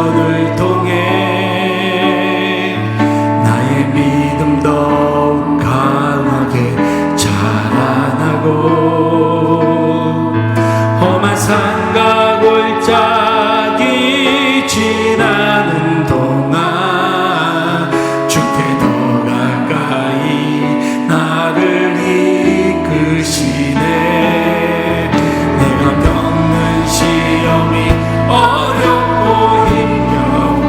시련을 통해 나의 믿음 더욱 강하게 자라나고 험한 산과 골짜기 지나는 동안 주께 더 가까이 나를 이끄시네. 내가 겪는 시험이 어렵고 힘겨워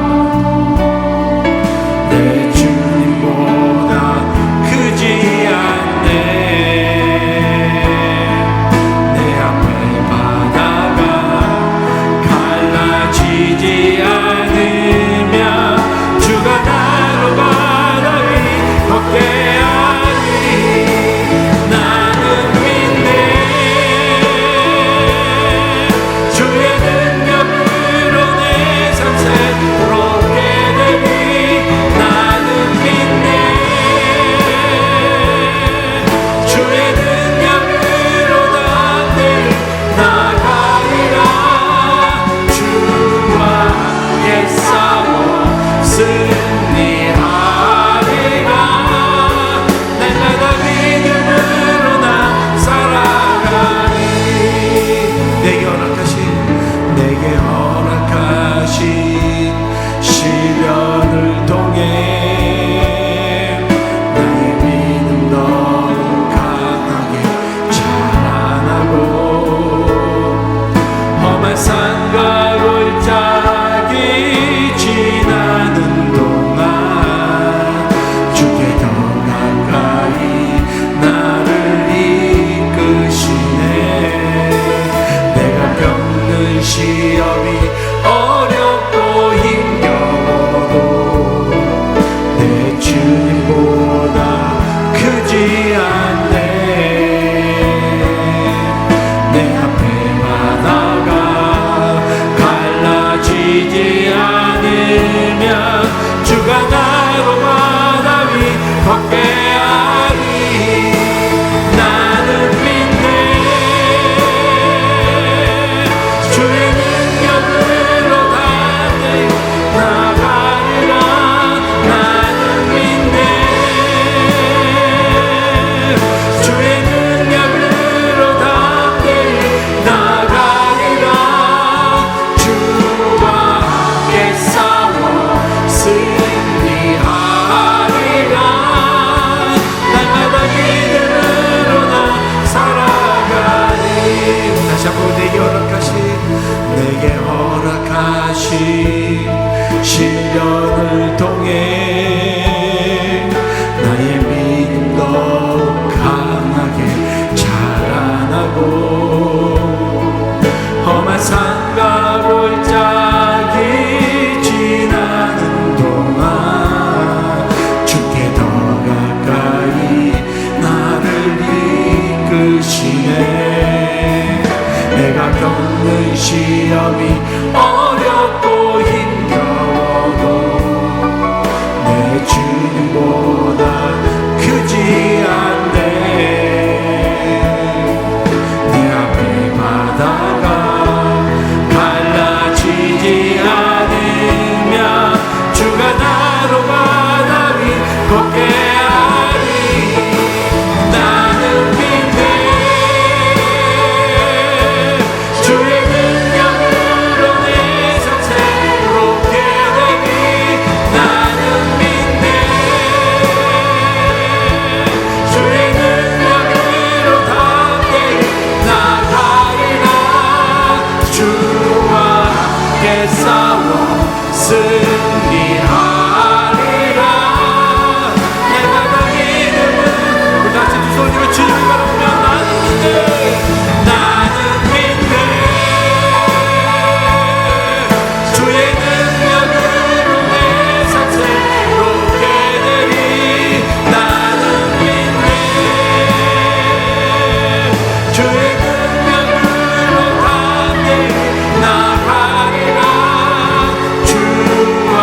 내 주님보다 크지 않네. 내 앞에 바다가 갈라지지 않으며 주가 나로 바다 위 걷게 하리. 나는 믿네. 주의 능력으로 내 삶 새롭게 되리. 나는 믿네. 주의 능력으로 나 내일 나가리라. 주와 함께 싸워 승리하리라. 날마다 믿음으로 나 살아가리. 내게 허락하신 시련을 통해 나의 믿음 더욱 강하게 자라나고 험한 산과 골짜기 지나는 동안 주께 더 가까이 나를 이끄시네. 내가 겪는 시험이 어렵고 힘겨워도 내 주님보다 크지 않네. 내 앞에 바다가 갈라지지 않으면 주가 나로 바다 위 걷게 하리. 나는 믿네. 주의 능력으로 다 내일 나가리라. 나는 믿네. 주의 능력으로 다 내일 나가리라. 주와 함께 싸워 승리하리라. 날마다 믿음으로 나 살아가리. 다시 한번 내게 허락하신 시련을 통해 나의 믿음 더욱 강하게 자라나고 험한 산과 골짜기 지나는 동안 주께 더 가까이 나를 이끄시네. 내가 겪는 시험이 어렵고 힘겨워도 내 주님보다 크지 않네. 내 앞에 바다가 갈라지지 않으며 주가 나로 바다 위 걷게 하리. 나는 믿네. 주의 능력으로 내 삶 새롭게 되리. 나는 믿네. 주의 능력으로 다 내일 나가리라. 주와 함께 싸워 승리하리라. 날마다 믿음은 우리 다시 두 손으로 주님을 바라보며 나는 믿네. 나는 믿네. 주의 능력으로 내 삶 새롭게 되리. 나는 믿네. 주의 능력으로 다 내일 나가리라. 주와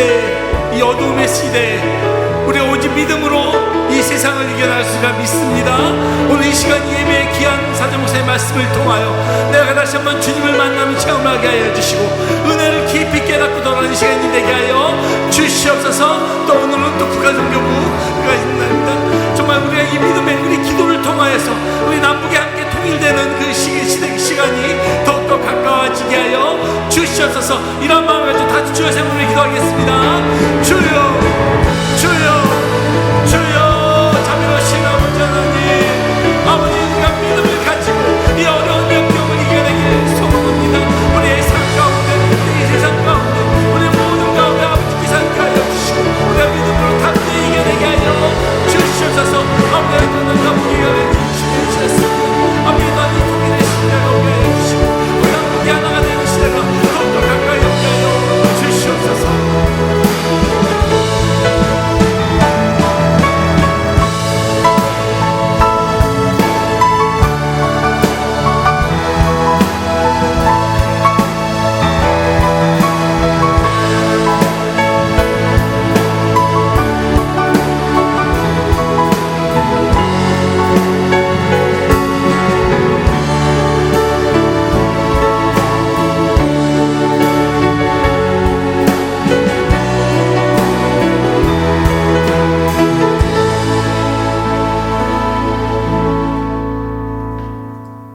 시대, 이 어두움의 시대, 우리가 오직 믿음으로 이 세상을 이겨낼 수가 믿습니다. 오늘 이 시간 예배의 귀한 사정목사의 말씀을 통하여 내가 다시 한번 주님을 만나는 체험하게 하여 주시고 은혜를 깊이 깨닫고 돌아가는 시간이 되게 하여 주시옵소서. 또 오늘은 또 국가종교부가 있습니다. 정말 우리가 이 믿음의 우리 기도를 통하여서 우리 남북이 함께 통일되는 그 시간이 더욱더 가까워지게 하여 주시옵소서. 이런 마음을 가지고 다시 주여 세우며 기도하겠습니다. 주여, 주여, 주여, 자비로우신 아버지 하나님, 아버지 우리가 믿음을 가지고 이 어려운 역경을 이겨내길 소원합니다. 우리의 삶 가운데, 우리의 세상 가운데, 우리의 모든 가운데 아버지께서 함께하여 주시고 우리가 믿음으로 담대 이겨내게 하여 주시옵소서. 아버지 하나님, 남북이 주시옵소서. 아버지 하나님, 통일의 시대가 오게 해주시고 우리 남북이 하나가 되는 시대가 더욱더 가까이 오게 하여 주시옵소서.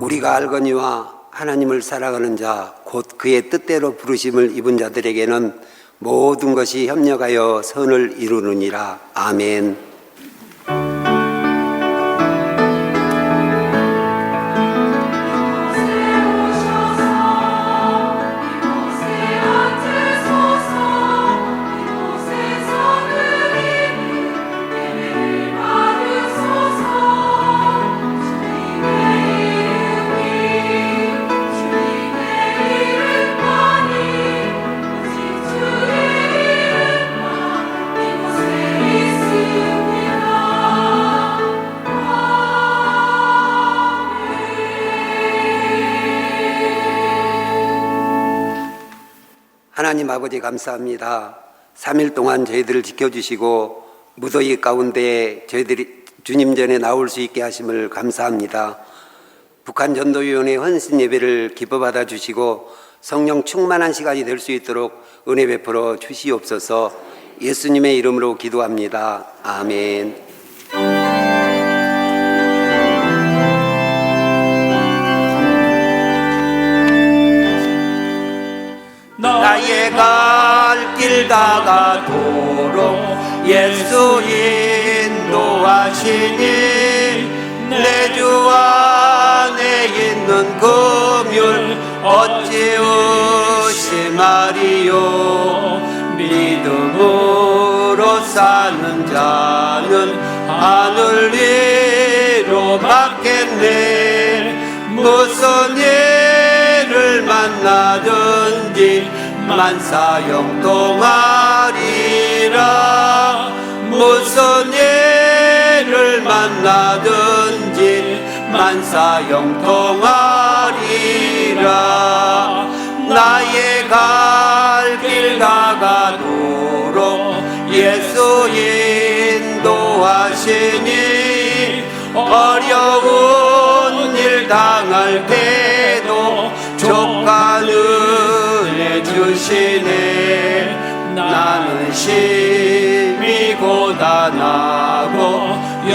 우리가 알거니와 하나님을 사랑하는 자 곧 그의 뜻대로 부르심을 입은 자들에게는 모든 것이 협력하여 선을 이루느니라. 아멘. 하나님 아버지 감사합니다. 3일 동안 저희들을 지켜주시고 무더위 가운데 저희들이 주님 전에 나올 수 있게 하심을 감사합니다. 북한 전도위원회 헌신 예배를 기뻐 받아 주시고 성령 충만한 시간이 될 수 있도록 은혜 베풀어 주시옵소서. 예수님의 이름으로 기도합니다. 아멘. 나의 갈 길 다가도록 예수 인도하시니 내 주 안에 있는 금율 어찌 의심하리요. 믿음으로 사는 자는 하늘 위로 받겠네. 무슨 일을 만나든지 만사형통하리라. 무슨 일을 만나든지 만사형통하리라. 나의 갈 길 다가도록 예수 인도하시니 어려운 일 당할 때도 족한 은혜 주시네. 나는 심히 고단하고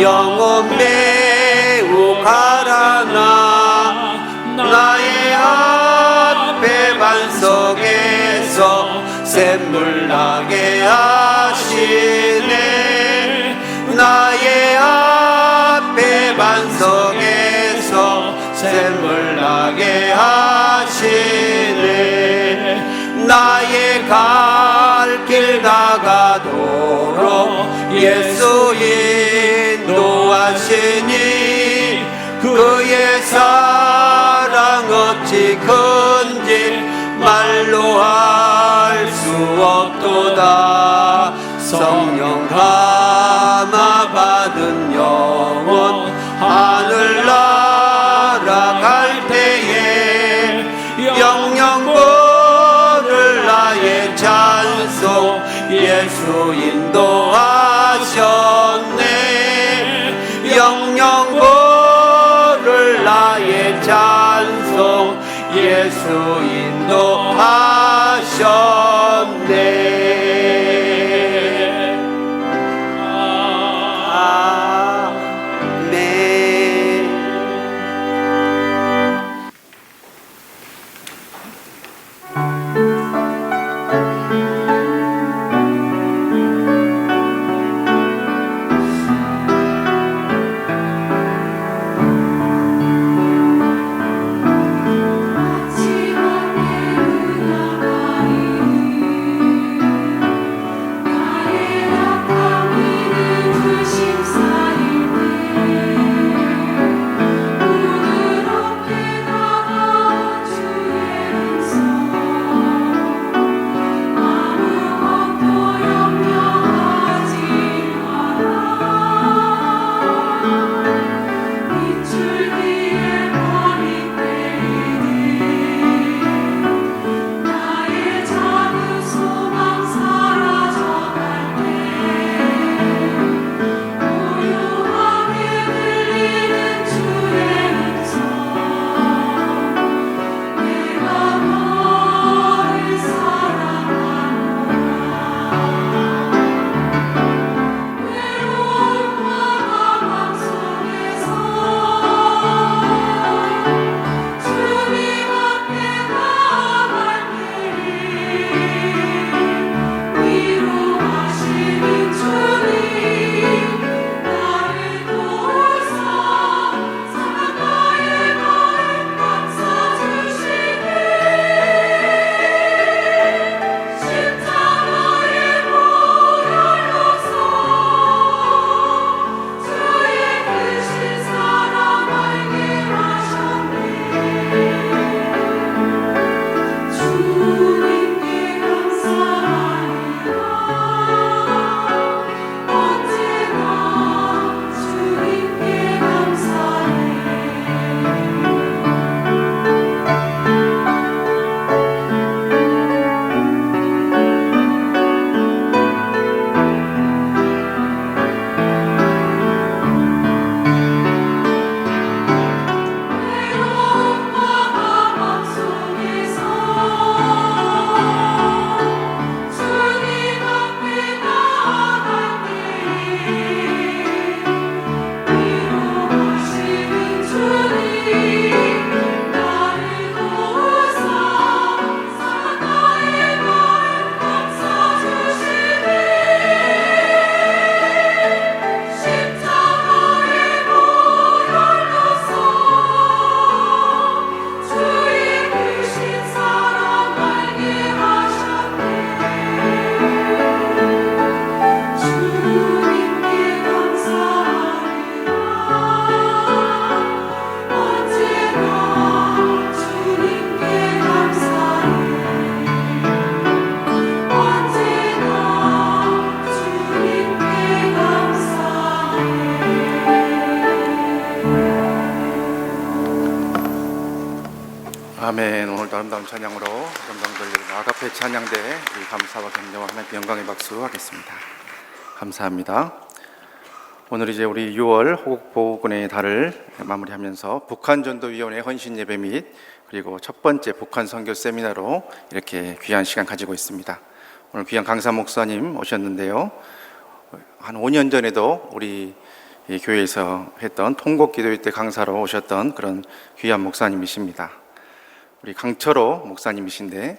영혼 매우 가라나 나의 앞에 반석에서 샘물 나게 하시네. 나의 앞에 반석에서 샘물 나게 하시네. 나의 갈 길 다가도록 예수 인도하시니 그의 사랑 어찌 큰지 말로 할 수 없도다. 성령 감화 받은 영혼 하늘 날아갈 때에 영영 부를 나의 찬송 예수 인도하셨네. 영영 고를 나의 찬송 예수 인도하셨네. 아멘. 오늘도 아름다운 찬양으로 영광 돌리는 아가페 찬양대 우리 감사와 경배와 하나님께 영광의 박수 하겠습니다. 감사합니다. 오늘 이제 우리 6월 호국보훈의 달을 마무리하면서 북한전도위원회 헌신예배 및 그리고 첫 번째 북한 선교 세미나로 이렇게 귀한 시간 가지고 있습니다. 오늘 귀한 강사 목사님 오셨는데요. 한 5년 전에도 우리 이 교회에서 했던 통곡기도회 때 강사로 오셨던 그런 귀한 목사님이십니다. 우리 강철호 목사님이신데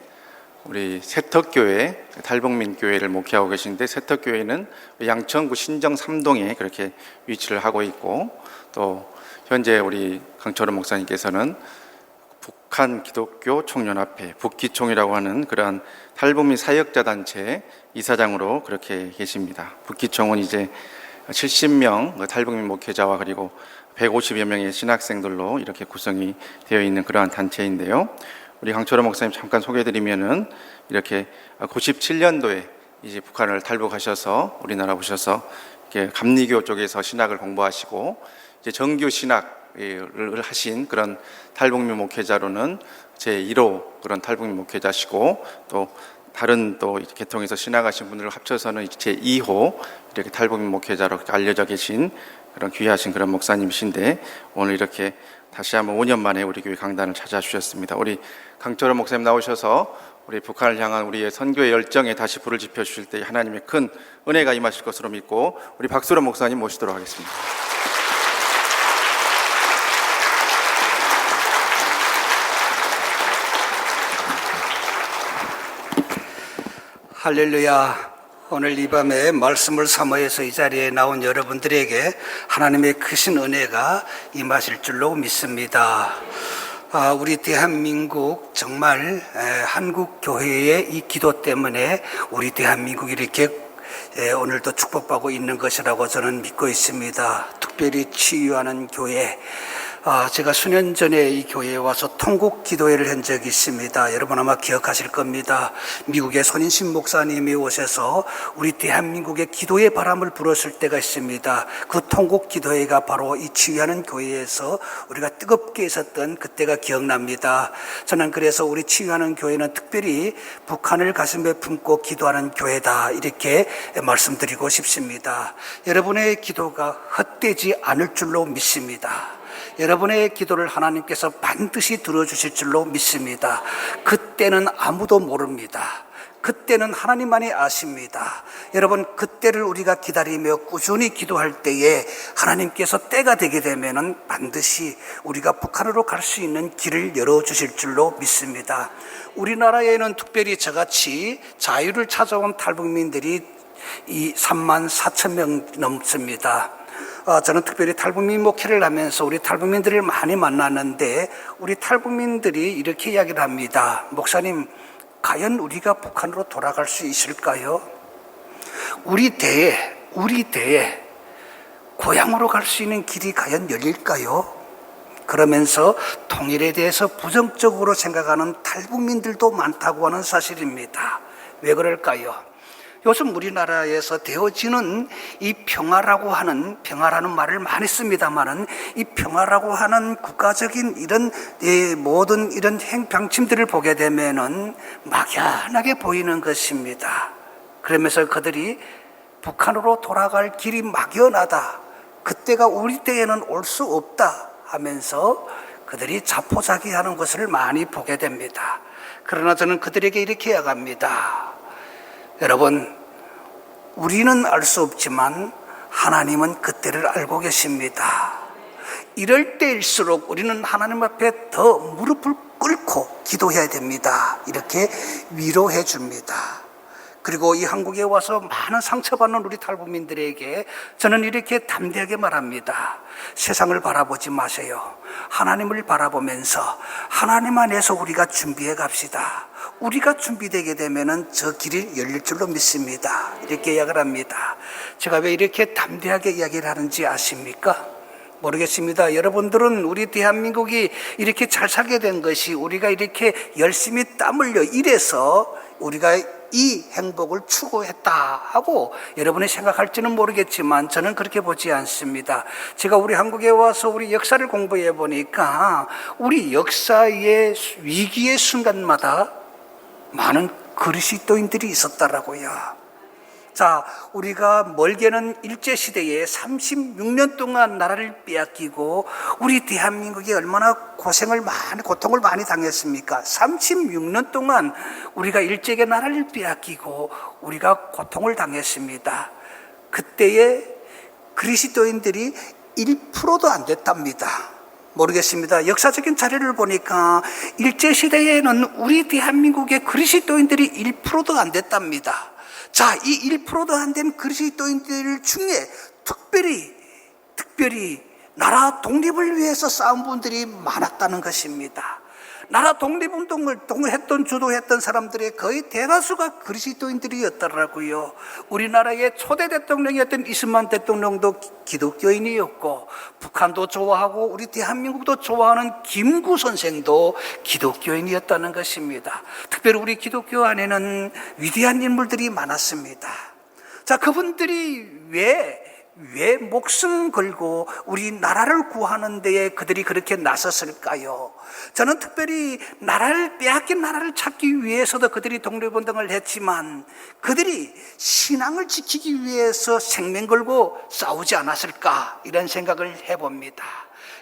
우리 세덕교회 탈북민교회를 목회하고 계신데 세덕교회는 양천구 신정 3동에 그렇게 위치를 하고 있고 또 현재 우리 강철호 목사님께서는 북한 기독교 청년합회 북기총이라고 하는 그러한 탈북민 사역자 단체 이사장으로 그렇게 계십니다. 북기총은 이제 70명 탈북민 목회자와 그리고 150여 명의 신학생들로 이렇게 구성이 되어 있는 그러한 단체인데요. 우리 강철호 목사님 잠깐 소개해드리면은 이렇게 97년도에 이제 북한을 탈북하셔서 우리나라 오셔서 이렇게 감리교 쪽에서 신학을 공부하시고 이제 정규 신학을 하신 그런 탈북민 목회자로는 제1호 그런 탈북민 목회자시고 또 다른 또 계통에서 신학하신 분들을 합쳐서는 제2호 이렇게 탈북민 목회자로 알려져 계신 그런 귀하신 그런 목사님이신데, 오늘 이렇게 다시 한번 5년 만에 우리 교회 강단을 찾아주셨습니다. 우리 강철원 목사님 나오셔서 우리 북한을 향한 우리의 선교의 열정에 다시 불을 지펴주실 때 하나님의 큰 은혜가 임하실 것으로 믿고, 우리 박수로 목사님 모시도록 하겠습니다. 할렐루야. 오늘 이 밤에 말씀을 사모해서 이 자리에 나온 여러분들에게 하나님의 크신 은혜가 임하실 줄로 믿습니다. 우리 대한민국 정말 한국 교회의 이 기도 때문에 우리 대한민국이 이렇게 오늘도 축복받고 있는 것이라고 저는 믿고 있습니다. 특별히 치유하는 교회. 제가 수년 전에 이 교회에 와서 통곡 기도회를 한 적이 있습니다. 여러분 아마 기억하실 겁니다. 미국의 손인신 목사님이 오셔서 우리 대한민국의 기도의 바람을 불었을 때가 있습니다. 그 통곡 기도회가 바로 이 치유하는 교회에서 우리가 뜨겁게 있었던 그때가 기억납니다. 저는 그래서 우리 치유하는 교회는 특별히 북한을 가슴에 품고 기도하는 교회다, 이렇게 말씀드리고 싶습니다. 여러분의 기도가 헛되지 않을 줄로 믿습니다. 여러분의 기도를 하나님께서 반드시 들어주실 줄로 믿습니다. 그때는 아무도 모릅니다. 그때는 하나님만이 아십니다. 여러분, 그때를 우리가 기다리며 꾸준히 기도할 때에 하나님께서 때가 되게 되면은 반드시 우리가 북한으로 갈 수 있는 길을 열어주실 줄로 믿습니다. 우리나라에는 특별히 저같이 자유를 찾아온 탈북민들이 이 3만 4천 명 넘습니다. 저는 특별히 탈북민 목회를 하면서 우리 탈북민들을 많이 만났는데, 우리 탈북민들이 이렇게 이야기를 합니다. 목사님, 과연 우리가 북한으로 돌아갈 수 있을까요? 우리 대에 고향으로 갈 수 있는 길이 과연 열릴까요? 그러면서 통일에 대해서 부정적으로 생각하는 탈북민들도 많다고 하는 사실입니다. 왜 그럴까요? 요즘 우리나라에서 되어지는 이 평화라는 말을 많이 씁니다만은, 이 평화라고 하는 국가적인 이런 모든 이런 방침들을 보게 되면은 막연하게 보이는 것입니다. 그러면서 그들이 북한으로 돌아갈 길이 막연하다, 그때가 우리 때에는 올 수 없다 하면서 그들이 자포자기하는 것을 많이 보게 됩니다. 그러나 저는 그들에게 이렇게 이야기합니다. 여러분, 우리는 알 수 없지만 하나님은 그때를 알고 계십니다. 이럴 때일수록 우리는 하나님 앞에 더 무릎을 꿇고 기도해야 됩니다. 이렇게 위로해 줍니다. 그리고 이 한국에 와서 많은 상처받는 우리 탈북민들에게 저는 이렇게 담대하게 말합니다. 세상을 바라보지 마세요. 하나님을 바라보면서 하나님 안에서 우리가 준비해 갑시다. 우리가 준비되게 되면은 저 길이 열릴 줄로 믿습니다. 이렇게 이야기를 합니다. 제가 왜 이렇게 담대하게 이야기를 하는지 아십니까? 모르겠습니다. 여러분들은 우리 대한민국이 이렇게 잘 살게 된 것이 우리가 이렇게 열심히 땀 흘려 일해서 우리가 이 행복을 추구했다 하고 여러분이 생각할지는 모르겠지만 저는 그렇게 보지 않습니다. 제가 우리 한국에 와서 우리 역사를 공부해 보니까 우리 역사의 위기의 순간마다 많은 그리스도인들이 있었더라고요. 자, 우리가 멀게는 일제시대에 36년 동안 나라를 빼앗기고 우리 대한민국이 얼마나 고통을 많이 당했습니까? 36년 동안 우리가 일제의 나라를 빼앗기고 우리가 고통을 당했습니다. 그때에 그리스도인들이 1%도 안 됐답니다. 모르겠습니다. 역사적인 자료를 보니까 일제시대에는 우리 대한민국의 그리스도인들이 1%도 안 됐답니다. 자, 이 1%도 안 된 그리스도인들 중에 특별히 나라 독립을 위해서 싸운 분들이 많았다는 것입니다. 나라 독립운동을 주도했던 사람들의 거의 대다수가 그리스도인들이었더라고요. 우리나라의 초대 대통령이었던 이승만 대통령도 기독교인이었고, 북한도 좋아하고 우리 대한민국도 좋아하는 김구 선생도 기독교인이었다는 것입니다. 특별히 우리 기독교 안에는 위대한 인물들이 많았습니다. 자, 그분들이 왜 왜 목숨 걸고 우리 나라를 구하는 데에 그들이 그렇게 나섰을까요? 저는 특별히 나라를 빼앗긴 나라를 찾기 위해서도 그들이 독립운동을 했지만 그들이 신앙을 지키기 위해서 생명 걸고 싸우지 않았을까 이런 생각을 해봅니다.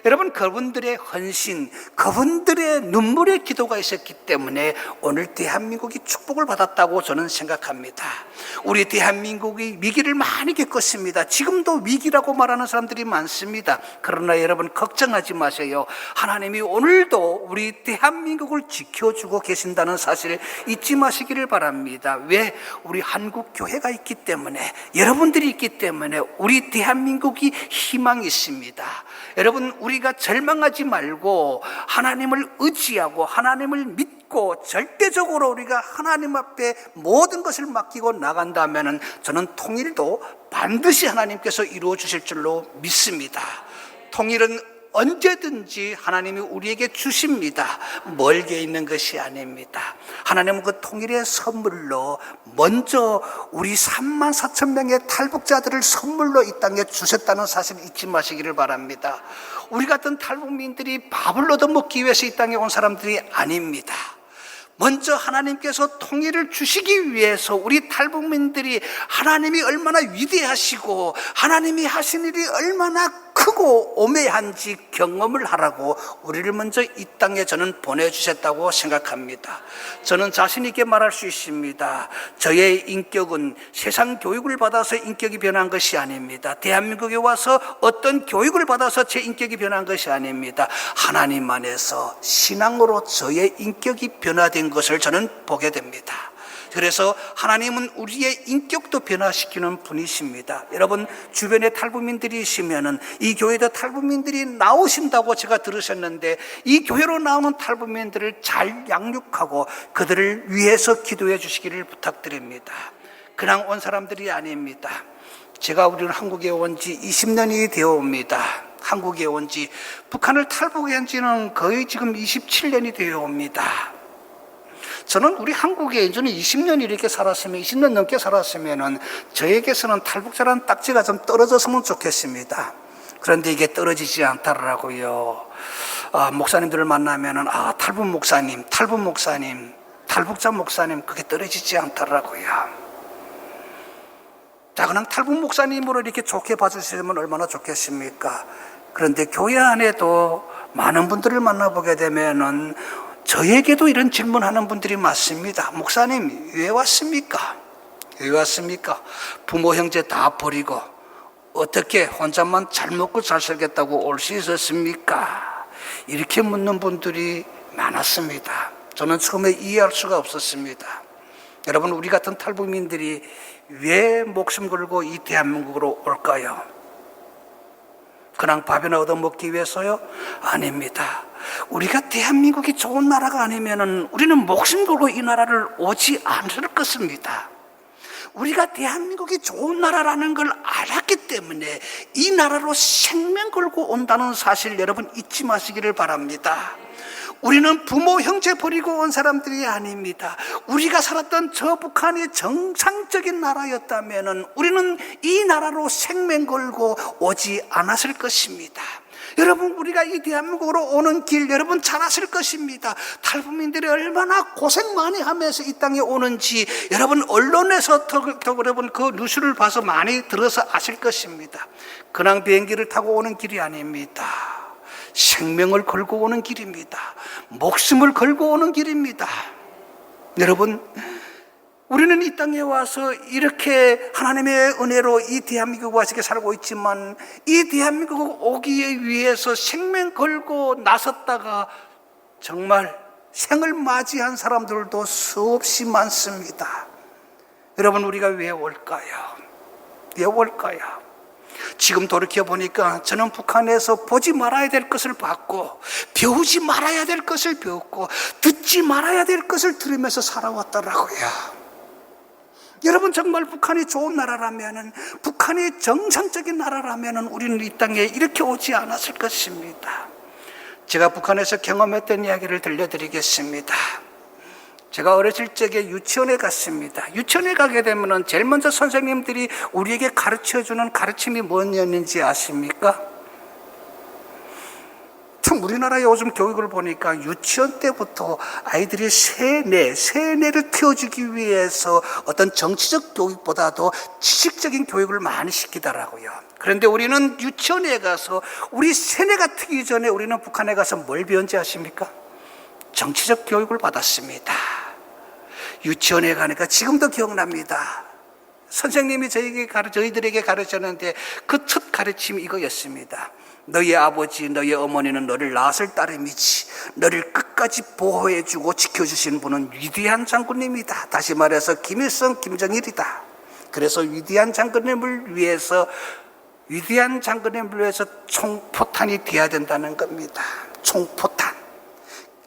여러분, 그분들의 헌신, 그분들의 눈물의 기도가 있었기 때문에 오늘 대한민국이 축복을 받았다고 저는 생각합니다. 우리 대한민국이 위기를 많이 겪었습니다. 지금도 위기라고 말하는 사람들이 많습니다. 그러나 여러분 걱정하지 마세요. 하나님이 오늘도 우리 대한민국을 지켜주고 계신다는 사실을 잊지 마시기를 바랍니다. 왜? 우리 한국 교회가 있기 때문에, 여러분들이 있기 때문에 우리 대한민국이 희망이 있습니다. 여러분, 우리가 절망하지 말고 하나님을 의지하고 하나님을 믿고 절대적으로 우리가 하나님 앞에 모든 것을 맡기고 나간다면 저는 통일도 반드시 하나님께서 이루어 주실 줄로 믿습니다. 통일은 언제든지 하나님이 우리에게 주십니다. 멀게 있는 것이 아닙니다. 하나님은 그 통일의 선물로 먼저 우리 34,000명의 탈북자들을 선물로 이 땅에 주셨다는 사실 잊지 마시기를 바랍니다. 우리 같은 탈북민들이 밥을 얻어먹기 위해서 이 땅에 온 사람들이 아닙니다. 먼저 하나님께서 통일을 주시기 위해서 우리 탈북민들이 하나님이 얼마나 위대하시고 하나님이 하신 일이 얼마나 크고 오매한지 경험을 하라고 우리를 먼저 이 땅에 저는 보내주셨다고 생각합니다. 저는 자신 있게 말할 수 있습니다. 저의 인격은 세상 교육을 받아서 인격이 변한 것이 아닙니다. 대한민국에 와서 어떤 교육을 받아서 제 인격이 변한 것이 아닙니다. 하나님 안에서 신앙으로 저의 인격이 변화된 것을 저는 보게 됩니다. 그래서 하나님은 우리의 인격도 변화시키는 분이십니다. 여러분, 주변에 탈북민들이 있으면 이 교회도 탈북민들이 나오신다고 제가 들으셨는데 이 교회로 나오는 탈북민들을 잘 양육하고 그들을 위해서 기도해 주시기를 부탁드립니다. 그냥 온 사람들이 아닙니다. 제가 우리는 한국에 온 지 20년이 되어 옵니다. 한국에 온 지, 북한을 탈북한 지는 거의 지금 27년이 되어 옵니다. 저는 우리 한국에 저는 20년 이렇게 살았으면, 20년 넘게 살았으면은 저에게서는 탈북자라는 딱지가 좀 떨어졌으면 좋겠습니다. 그런데 이게 떨어지지 않더라고요. 목사님들을 만나면은 탈북 목사님, 탈북자 목사님, 그게 떨어지지 않더라고요. 자, 그냥 탈북 목사님으로 이렇게 좋게 봐주시면 얼마나 좋겠습니까? 그런데 교회 안에도 많은 분들을 만나보게 되면은 저에게도 이런 질문하는 분들이 많습니다. 목사님, 왜 왔습니까? 왜 왔습니까? 부모 형제 다 버리고 어떻게 혼자만 잘 먹고 잘 살겠다고 올 수 있었습니까? 이렇게 묻는 분들이 많았습니다. 저는 처음에 이해할 수가 없었습니다. 여러분, 우리 같은 탈북민들이 왜 목숨 걸고 이 대한민국으로 올까요? 그냥 밥이나 얻어먹기 위해서요? 아닙니다. 우리가 대한민국이 좋은 나라가 아니면은 우리는 목숨 걸고 이 나라를 오지 않을 것입니다. 우리가 대한민국이 좋은 나라라는 걸 알았기 때문에 이 나라로 생명 걸고 온다는 사실 여러분 잊지 마시기를 바랍니다. 우리는 부모 형제 버리고 온 사람들이 아닙니다. 우리가 살았던 저 북한이 정상적인 나라였다면은 우리는 이 나라로 생명 걸고 오지 않았을 것입니다. 여러분, 우리가 이 대한민국으로 오는 길 여러분 잘 아실 것입니다. 탈북민들이 얼마나 고생 많이 하면서 이 땅에 오는지 여러분 언론에서 여러분 그 뉴스를 봐서 많이 들어서 아실 것입니다. 그냥 비행기를 타고 오는 길이 아닙니다. 생명을 걸고 오는 길입니다. 목숨을 걸고 오는 길입니다. 여러분, 우리는 이 땅에 와서 이렇게 하나님의 은혜로 이 대한민국에 와서 이렇게 살고 있지만 이 대한민국 오기 위해서 생명 걸고 나섰다가 정말 생을 맞이한 사람들도 수없이 많습니다. 여러분, 우리가 왜 올까요? 왜 올까요? 지금 돌이켜보니까 저는 북한에서 보지 말아야 될 것을 봤고 배우지 말아야 될 것을 배웠고 듣지 말아야 될 것을 들으면서 살아왔더라고요. 여러분, 정말 북한이 좋은 나라라면은, 북한이 정상적인 나라라면은 우리는 이 땅에 이렇게 오지 않았을 것입니다. 제가 북한에서 경험했던 이야기를 들려드리겠습니다. 제가 어렸을 적에 유치원에 갔습니다. 유치원에 가게 되면은 제일 먼저 선생님들이 우리에게 가르쳐주는 가르침이 뭐였는지 아십니까? 참 우리나라의 요즘 교육을 보니까 유치원 때부터 아이들이 세뇌를 키워주기 위해서 어떤 정치적 교육보다도 지식적인 교육을 많이 시키더라고요. 그런데 우리는 유치원에 가서 우리 세뇌가 트기 전에 우리는 북한에 가서 뭘 배운지 아십니까? 정치적 교육을 받았습니다. 유치원에 가니까 지금도 기억납니다. 선생님이 저희들에게 가르쳤는데 그 첫 가르침이 이거였습니다. 너희 아버지, 너희 어머니는 너를 낳았을 따름이지 너를 끝까지 보호해주고 지켜주신 분은 위대한 장군님이다. 다시 말해서 김일성, 김정일이다. 그래서 위대한 장군님을 위해서 총포탄이 돼야 된다는 겁니다. 총포탄.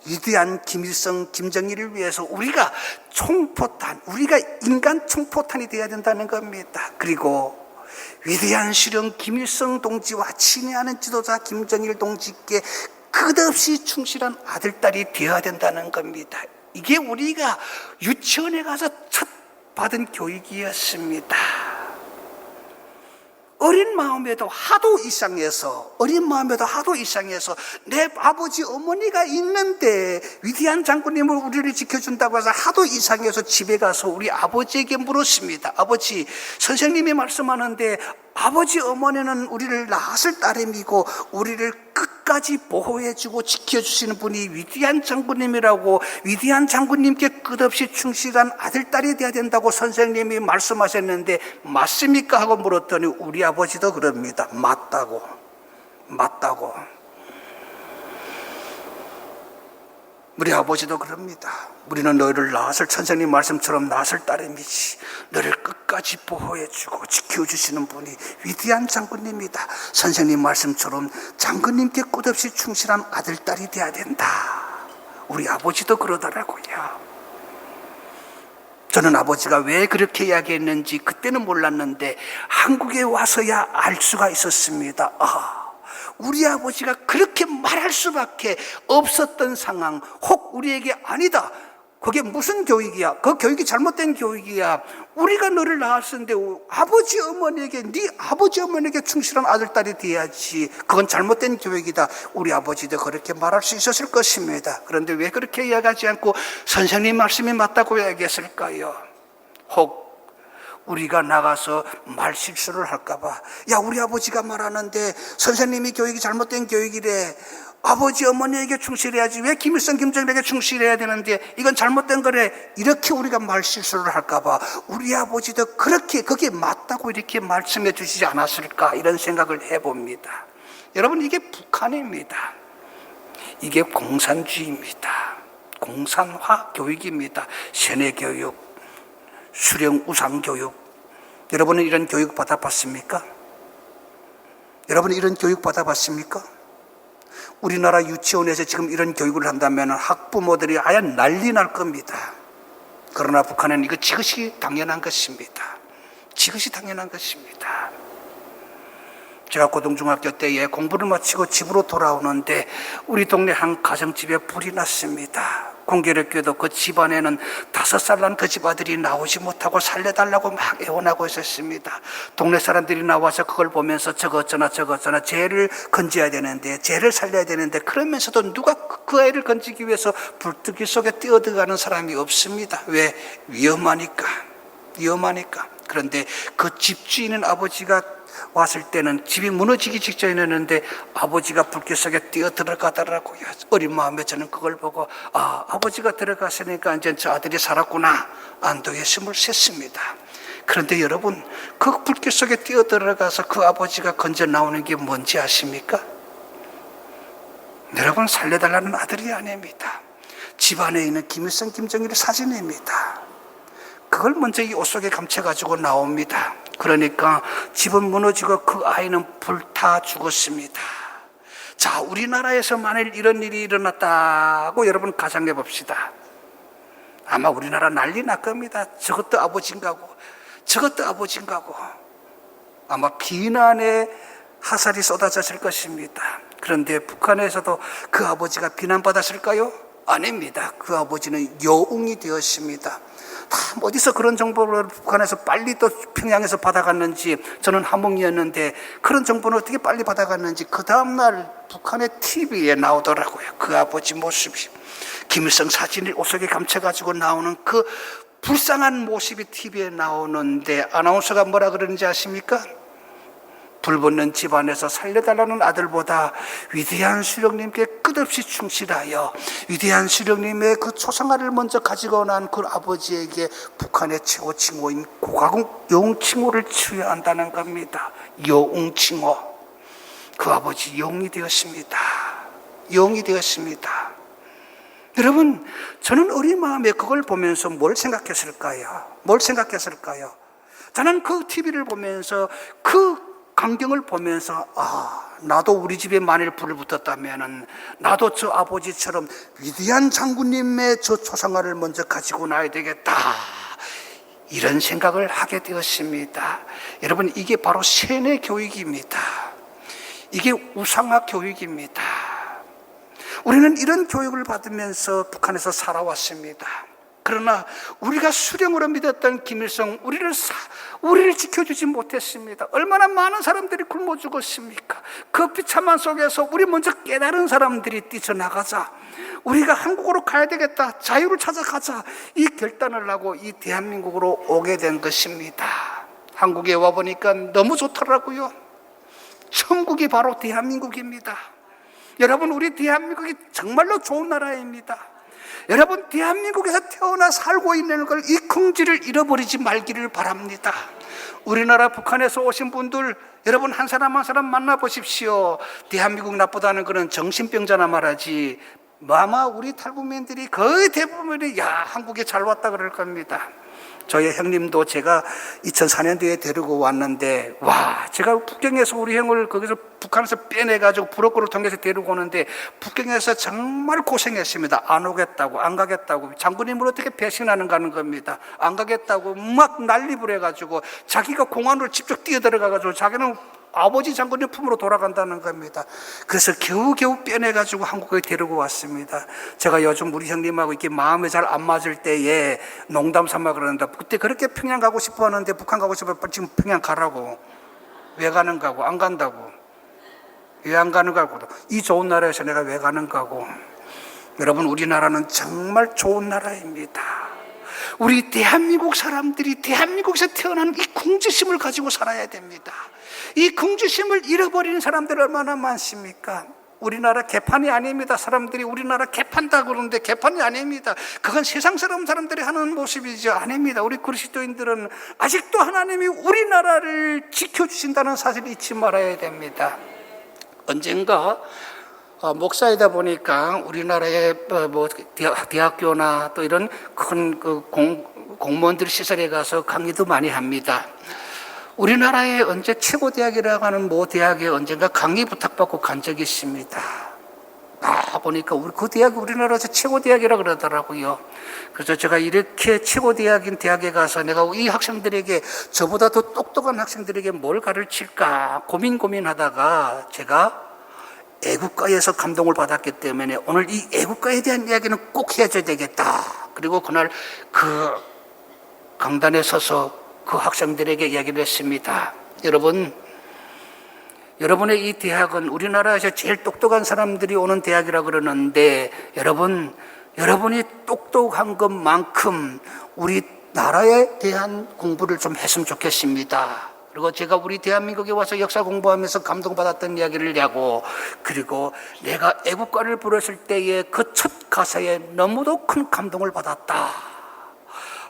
위대한 김일성, 김정일을 위해서 우리가 인간 총포탄이 되어야 된다는 겁니다. 그리고 위대한 실형 김일성 동지와 친애하는 지도자 김정일 동지께 끝없이 충실한 아들딸이 되어야 된다는 겁니다. 이게 우리가 유치원에 가서 첫 받은 교육이었습니다. 어린 마음에도 하도 이상해서 내 아버지 어머니가 있는데 위대한 장군님을 우리를 지켜준다고 해서 하도 이상해서 집에 가서 우리 아버지에게 물었습니다. 아버지, 선생님이 말씀하는데 아버지 어머니는 우리를 낳았을 따름이고 우리를 끝까지 보호해주고 지켜주시는 분이 위대한 장군님이라고, 위대한 장군님께 끝없이 충실한 아들딸이 되어야 된다고 선생님이 말씀하셨는데 맞습니까? 하고 물었더니 우리 아버지도 그럽니다. 맞다고. 우리 아버지도 그럽니다. 우리는 너희를 낳았을, 선생님 말씀처럼 낳았을 따름이지 너를 끝까지 보호해주고 지켜주시는 분이 위대한 장군님이다. 선생님 말씀처럼 장군님께 끝없이 충실한 아들딸이 돼야 된다. 우리 아버지도 그러더라고요. 저는 아버지가 왜 그렇게 이야기했는지 그때는 몰랐는데 한국에 와서야 알 수가 있었습니다. 우리 아버지가 그렇게 말할 수밖에 없었던 상황, 혹 우리에게 아니다, 그게 무슨 교육이야, 그 교육이 잘못된 교육이야, 우리가 너를 낳았는데 아버지 어머니에게, 네 아버지 어머니에게 충실한 아들딸이 돼야지, 그건 잘못된 교육이다, 우리 아버지도 그렇게 말할 수 있었을 것입니다. 그런데 왜 그렇게 이야기하지 않고 선생님 말씀이 맞다고 이야기했을까요? 혹 우리가 나가서 말 실수를 할까봐, 야, 우리 아버지가 말하는데 선생님이 교육이 잘못된 교육이래, 아버지 어머니에게 충실해야지, 왜 김일성 김정일에게 충실해야 되는데 이건 잘못된 거래, 이렇게 우리가 말 실수를 할까봐 우리 아버지도 그렇게 그게 맞다고 이렇게 말씀해 주시지 않았을까, 이런 생각을 해봅니다. 여러분, 이게 북한입니다. 이게 공산주의입니다. 공산화 교육입니다. 세뇌교육, 수령 우상교육. 여러분은 이런 교육 받아봤습니까? 여러분은 이런 교육 받아봤습니까? 우리나라 유치원에서 지금 이런 교육을 한다면 학부모들이 아예 난리 날 겁니다. 그러나 북한은 이거 지그시 당연한 것입니다. 지그시 당연한 것입니다. 제가 고등중학교 때에 공부를 마치고 집으로 돌아오는데 우리 동네 한 가정집에 불이 났습니다. 공교롭게도 그 집안에는 5살 난 그 집 아들이 나오지 못하고 살려달라고 막 애원하고 있었습니다. 동네 사람들이 나와서 그걸 보면서 저거 어쩌나 쟤를 건져야 되는데, 쟤를 살려야 되는데, 그러면서도 누가 그 아이를 건지기 위해서 불뜨기 속에 뛰어들어가는 사람이 없습니다. 왜? 위험하니까. 그런데 그 집주인은 아버지가 왔을 때는 집이 무너지기 직전이었는데 아버지가 불길 속에 뛰어 들어가더라고요. 어린 마음에 저는 그걸 보고 아버지가 들어갔으니까 이제 저 아들이 살았구나, 안도의 숨을 쉬었습니다. 그런데 여러분, 그 불길 속에 뛰어 들어가서 그 아버지가 건져 나오는 게 뭔지 아십니까? 여러분, 살려달라는 아들이 아닙니다. 집안에 있는 김일성 김정일의 사진입니다. 그걸 먼저 이 옷 속에 감춰가지고 나옵니다. 그러니까 집은 무너지고 그 아이는 불타 죽었습니다. 자, 우리나라에서 만일 이런 일이 일어났다고 여러분 가정해 봅시다. 아마 우리나라 난리 날 겁니다. 저것도 아버지인가고 아마 비난의 하살이 쏟아졌을 것입니다. 그런데 북한에서도 그 아버지가 비난받았을까요? 아닙니다. 그 아버지는 여웅이 되었습니다. 다 어디서 그런 정보를 북한에서 빨리 또 평양에서 받아갔는지, 저는 함흥이었는데 그런 정보는 어떻게 빨리 받아갔는지 그 다음날 북한의 TV에 나오더라고요. 그 아버지 모습이 김일성 사진을 옷 속에 감춰가지고 나오는 그 불쌍한 모습이 TV에 나오는데, 아나운서가 뭐라 그러는지 아십니까? 불붙는 집안에서 살려달라는 아들보다 위대한 수령님께 끝없이 충실하여 위대한 수령님의 그 초상화를 먼저 가지고 난 그 아버지에게 북한의 최고 칭호인 고가국 영웅칭호를 치러야 한다는 겁니다. 영웅칭호. 그 아버지 영웅이 되었습니다. 영웅이 되었습니다. 여러분, 저는 어린 마음에 그걸 보면서 뭘 생각했을까요? 뭘 생각했을까요? 저는 그 TV를 보면서, 그 광경을 보면서, 나도 우리 집에 만일 불을 붙었다면 나도 저 아버지처럼 위대한 장군님의 저 초상화를 먼저 가지고 나야 되겠다, 이런 생각을 하게 되었습니다. 여러분, 이게 바로 세뇌 교육입니다. 이게 우상화 교육입니다. 우리는 이런 교육을 받으면서 북한에서 살아왔습니다. 그러나 우리가 수령으로 믿었던 김일성, 우리를 지켜주지 못했습니다. 얼마나 많은 사람들이 굶어 죽었습니까? 그 비참한 속에서 우리 먼저 깨달은 사람들이 뛰쳐나가자, 우리가 한국으로 가야 되겠다, 자유를 찾아가자, 이 결단을 하고 이 대한민국으로 오게 된 것입니다. 한국에 와보니까 너무 좋더라고요. 천국이 바로 대한민국입니다. 여러분, 우리 대한민국이 정말로 좋은 나라입니다. 여러분, 대한민국에서 태어나 살고 있는 걸, 이 긍지를 잃어버리지 말기를 바랍니다. 우리나라 북한에서 오신 분들, 여러분 한 사람 한 사람 만나보십시오. 대한민국 나쁘다는 것은 정신병자나 말하지, 아마 우리 탈북민들이 거의 대부분이 한국에 잘 왔다 그럴 겁니다. 저희 형님도 제가 2004년도에 데리고 왔는데, 제가 북경에서 우리 형을 거기서 북한에서 빼내가지고 불어코를 통해서 데리고 오는데, 북경에서 정말 고생했습니다. 안 오겠다고, 안 가겠다고, 장군님을 어떻게 배신하는가 하는 겁니다. 안 가겠다고 막 난립을 해가지고, 자기가 공안으로 직접 뛰어들어가가지고 자기는 아버지 장군님 품으로 돌아간다는 겁니다. 그래서 겨우겨우 빼내가지고 한국에 데리고 왔습니다. 제가 요즘 우리 형님하고 이렇게 마음이 잘 안 맞을 때에 농담 삼아 그러는데, 그때 그렇게 평양 가고 싶어 하는데, 북한 가고 싶어, 지금 평양 가라고. 왜 가는가고, 안 간다고. 왜 안 가는가고. 이 좋은 나라에서 내가 왜 가는가고. 여러분, 우리나라는 정말 좋은 나라입니다. 우리 대한민국 사람들이 대한민국에서 태어난 이 긍지심을 가지고 살아야 됩니다. 이 긍지심을 잃어버리는 사람들 얼마나 많습니까? 우리나라 개판이 아닙니다. 사람들이 우리나라 개판다 그러는데 개판이 아닙니다. 그건 세상스러운 사람들이 하는 모습이죠. 아닙니다. 우리 그리스도인들은 아직도 하나님이 우리나라를 지켜주신다는 사실을 잊지 말아야 됩니다. 언젠가 목사이다 보니까 우리나라의 대학교나 또 이런 큰 공무원들 시설에 가서 강의도 많이 합니다. 우리나라의 언제 최고 대학이라고 하는 모 대학에 언젠가 강의 부탁받고 간 적이 있습니다. 보니까 그 대학이 우리나라에서 최고 대학이라고 그러더라고요. 그래서 제가 이렇게 최고 대학인 대학에 가서 내가 이 학생들에게, 저보다 더 똑똑한 학생들에게 뭘 가르칠까 고민하다가 제가 애국가에서 감동을 받았기 때문에 오늘 이 애국가에 대한 이야기는 꼭 해줘야 되겠다. 그리고 그날 그 강단에 서서 그 학생들에게 이야기를 했습니다. 여러분의 이 대학은 우리나라에서 제일 똑똑한 사람들이 오는 대학이라고 그러는데, 여러분이 똑똑한 것만큼 우리나라에 대한 공부를 좀 했으면 좋겠습니다. 그리고 제가 우리 대한민국에 와서 역사 공부하면서 감동받았던 이야기를 하고, 그리고 내가 애국가를 부르실 때의 그 첫 가사에 너무도 큰 감동을 받았다.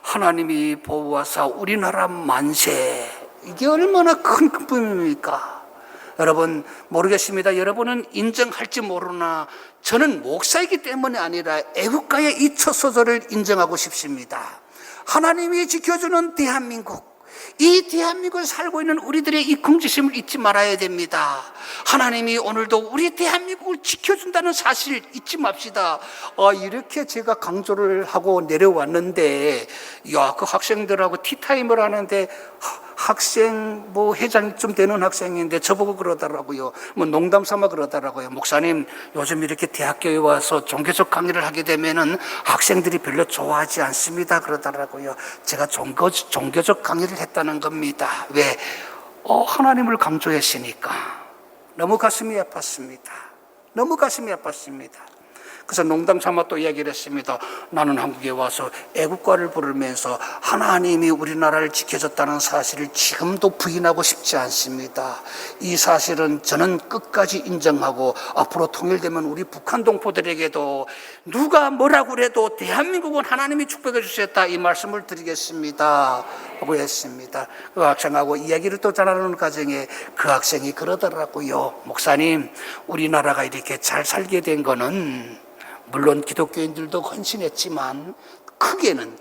하나님이 보호하사 우리나라 만세. 이게 얼마나 큰 기쁨입니까? 여러분, 모르겠습니다. 여러분은 인정할지 모르나 저는 목사이기 때문이 아니라 애국가의 이 첫 소절을 인정하고 싶습니다. 하나님이 지켜주는 대한민국, 이 대한민국에 살고 있는 우리들의 이 긍지심을 잊지 말아야 됩니다. 하나님이 오늘도 우리 대한민국을 지켜준다는 사실 잊지 맙시다. 이렇게 제가 강조를 하고 내려왔는데, 그 학생들하고 티타임을 하는데 학생 뭐 회장쯤 되는 학생인데 저보고 그러더라고요. 뭐 농담 삼아 그러더라고요. 목사님, 요즘 이렇게 대학교에 와서 종교적 강의를 하게 되면은 학생들이 별로 좋아하지 않습니다 그러더라고요. 제가 종교적 강의를 했다는 겁니다. 왜? 하나님을 강조했으니까. 너무 가슴이 아팠습니다. 너무 가슴이 아팠습니다. 그래서 농담 삼아 또 이야기를 했습니다. 나는 한국에 와서 애국가를 부르면서 하나님이 우리나라를 지켜줬다는 사실을 지금도 부인하고 싶지 않습니다. 이 사실은 저는 끝까지 인정하고 앞으로 통일되면 우리 북한 동포들에게도 누가 뭐라고 그래도 대한민국은 하나님이 축복해 주셨다 이 말씀을 드리겠습니다 하고 했습니다. 그 학생하고 이야기를 또 전하는 과정에 그 학생이 그러더라고요. 목사님, 우리나라가 이렇게 잘 살게 된 거는 물론 기독교인들도 헌신했지만 크게는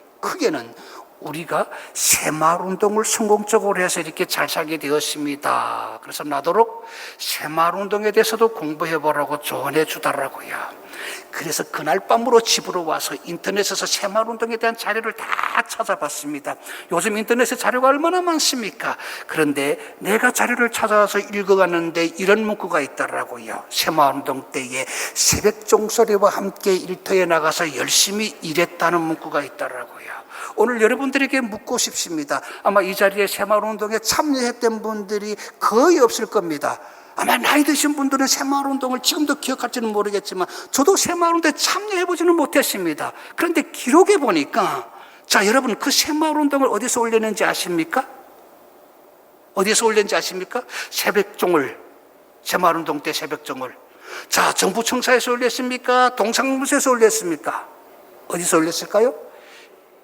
우리가 새마을운동을 성공적으로 해서 이렇게 잘 살게 되었습니다. 그래서 나도록 새마을운동에 대해서도 공부해보라고 조언해 주더라고요. 그래서 그날 밤으로 집으로 와서 인터넷에서 새마을운동에 대한 자료를 다 찾아봤습니다. 요즘 인터넷에 자료가 얼마나 많습니까? 그런데 내가 자료를 찾아서 읽어갔는데 이런 문구가 있더라고요. 새마을운동 때에 새벽 종소리와 함께 일터에 나가서 열심히 일했다는 문구가 있더라고요. 오늘 여러분들에게 묻고 싶습니다. 아마 이 자리에 새마을운동에 참여했던 분들이 거의 없을 겁니다. 아마 나이 드신 분들은 새마을운동을 지금도 기억할지는 모르겠지만 저도 새마을운동에 참여해보지는 못했습니다. 그런데 기록에 보니까 자, 여러분 그 새마을운동을 어디서 올렸는지 아십니까? 어디서 올렸는지 아십니까? 새벽종을, 새마을운동 때 새벽종을. 자, 정부청사에서 올렸습니까? 동상무소에서 올렸습니까? 어디서 올렸을까요?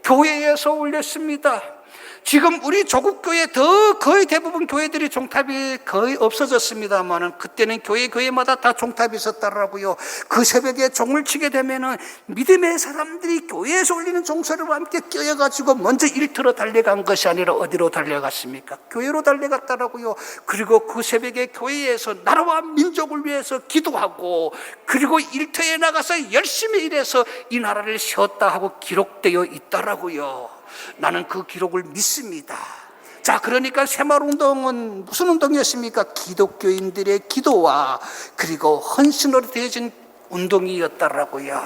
교회에서 올렸습니다. 지금 우리 조국교회 거의 대부분 교회들이 종탑이 거의 없어졌습니다만은 그때는 교회마다 다 종탑이 있었더라고요. 그 새벽에 종을 치게 되면은 믿음의 사람들이 교회에서 울리는 종소리와 함께 껴여가지고 먼저 일터로 달려간 것이 아니라 어디로 달려갔습니까? 교회로 달려갔더라고요. 그리고 그 새벽에 교회에서 나라와 민족을 위해서 기도하고 그리고 일터에 나가서 열심히 일해서 이 나라를 세웠다 하고 기록되어 있더라고요. 나는 그 기록을 믿습니다. 자, 그러니까 새마을운동은 무슨 운동이었습니까? 기독교인들의 기도와 그리고 헌신으로 되어진 운동이었더라고요.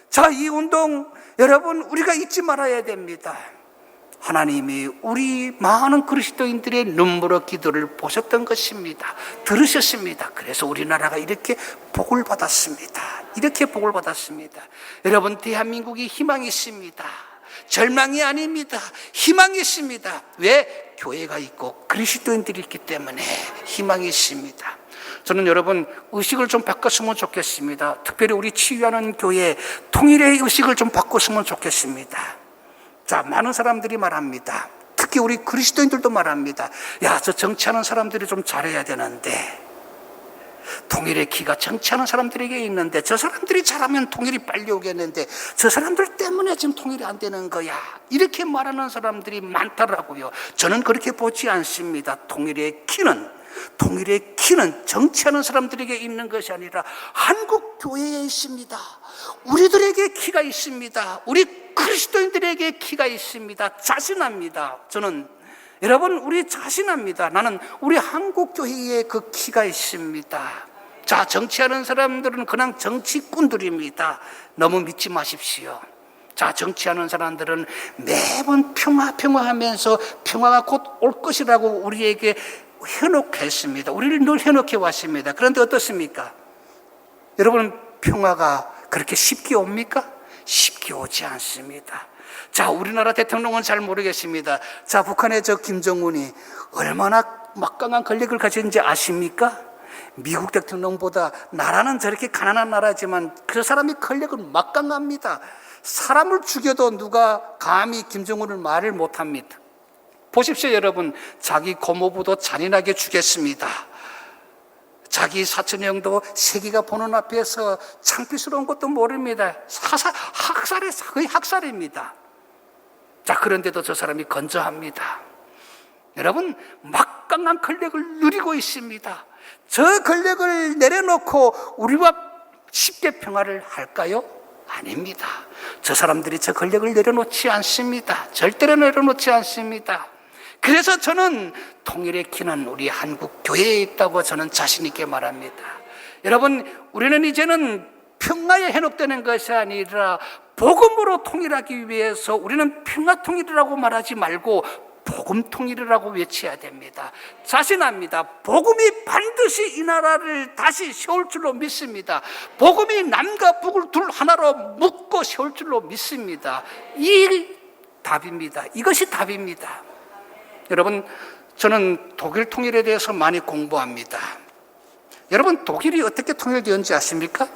자, 이 운동 여러분 우리가 잊지 말아야 됩니다. 하나님이 우리 많은 그리스도인들의 눈물의 기도를 보셨던 것입니다. 들으셨습니다. 그래서 우리나라가 이렇게 복을 받았습니다. 이렇게 복을 받았습니다. 여러분, 대한민국이 희망이 있습니다. 절망이 아닙니다. 희망이 있습니다. 왜? 교회가 있고 그리스도인들이 있기 때문에 희망이 있습니다. 저는 여러분 의식을 좀 바꿨으면 좋겠습니다. 특별히 우리 치유하는 교회 통일의 의식을 좀 바꿨으면 좋겠습니다. 자, 많은 사람들이 말합니다. 특히 우리 그리스도인들도 말합니다. 야, 저 정치하는 사람들이 좀 잘해야 되는데 통일의 기가 정치하는 사람들에게 있는데 저 사람들이 잘하면 통일이 빨리 오겠는데 저 사람들 때문에 지금 통일이 안 되는 거야. 이렇게 말하는 사람들이 많더라고요. 저는 그렇게 보지 않습니다. 통일의 키는 정치하는 사람들에게 있는 것이 아니라 한국 교회에 있습니다. 우리들에게 키가 있습니다. 우리 그리스도인들에게 키가 있습니다. 자신합니다. 저는 여러분 우리 자신합니다. 나는 우리 한국 교회에 그 키가 있습니다. 자, 정치하는 사람들은 그냥 정치꾼들입니다. 너무 믿지 마십시오. 자, 정치하는 사람들은 매번 평화하면서 평화가 곧 올 것이라고 우리에게 해놓게 했습니다. 우리를 늘 해놓게 왔습니다. 그런데 어떻습니까? 여러분, 평화가 그렇게 쉽게 옵니까? 쉽게 오지 않습니다. 자, 우리나라 대통령은 잘 모르겠습니다. 자, 북한의 저 김정은이 얼마나 막강한 권력을 가졌는지 아십니까? 미국 대통령보다 나라는 저렇게 가난한 나라지만 그 사람이 권력은 막강합니다. 사람을 죽여도 누가 감히 김정은을 말을 못합니다. 보십시오, 여러분. 자기 고모부도 잔인하게 죽였습니다. 자기 사촌형도 세계가 보는 앞에서 창피스러운 것도 모릅니다. 거의 학살입니다. 자, 그런데도 저 사람이 건조합니다. 여러분, 막강한 권력을 누리고 있습니다. 저 권력을 내려놓고 우리와 쉽게 평화를 할까요? 아닙니다. 저 사람들이 저 권력을 내려놓지 않습니다. 절대로 내려놓지 않습니다. 그래서 저는 통일의 기는 우리 한국 교회에 있다고 저는 자신 있게 말합니다. 여러분, 우리는 이제는 평화에 현혹되는 것이 아니라 복음으로 통일하기 위해서 우리는 평화 통일이라고 말하지 말고 복음 통일이라고 외쳐야 됩니다. 자신합니다. 복음이 반드시 이 나라를 다시 세울 줄로 믿습니다. 복음이 남과 북을 둘 하나로 묶고 세울 줄로 믿습니다. 이 답입니다. 이것이 답입니다. 여러분, 저는 독일 통일에 대해서 많이 공부합니다. 여러분, 독일이 어떻게 통일되었는지 아십니까?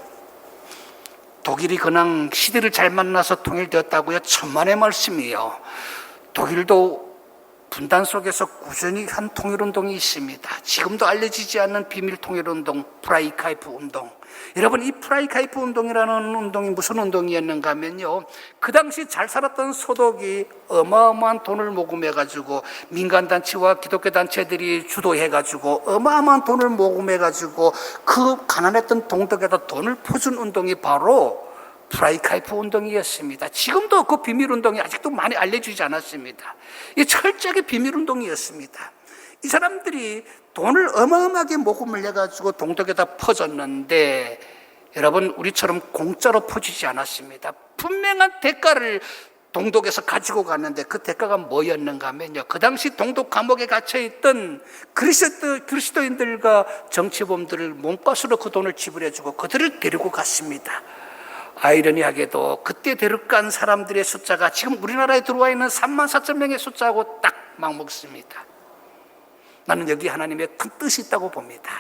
독일이 그냥 시대를 잘 만나서 통일되었다고요? 천만의 말씀이에요. 독일도 분단 속에서 꾸준히 한 통일운동이 있습니다. 지금도 알려지지 않는 비밀 통일운동, 프라이카이프 운동. 여러분, 이 프라이카이프 운동이라는 운동이 무슨 운동이었는가 하면요, 그 당시 잘 살았던 소독이 어마어마한 돈을 모금해가지고 민간단체와 기독교단체들이 주도해가지고 어마어마한 돈을 모금해가지고 그 가난했던 동독에다 돈을 퍼준 운동이 바로 프라이카이프 운동이었습니다. 지금도 그 비밀 운동이 아직도 많이 알려지지 않았습니다. 이 철저하게 비밀 운동이었습니다. 이 사람들이 돈을 어마어마하게 모금을 해가지고 동독에다 퍼줬는데, 여러분, 우리처럼 공짜로 퍼주지 않았습니다. 분명한 대가를 동독에서 가지고 갔는데, 그 대가가 뭐였는가 하면요, 그 당시 동독 감옥에 갇혀있던 그리스도인들과 정치범들을 몸값으로 그 돈을 지불해주고 그들을 데리고 갔습니다. 아이러니하게도 그때 데려간 사람들의 숫자가 지금 우리나라에 들어와 있는 34,000명의 숫자하고 딱 맞먹습니다. 나는 여기 하나님의 큰 뜻이 있다고 봅니다.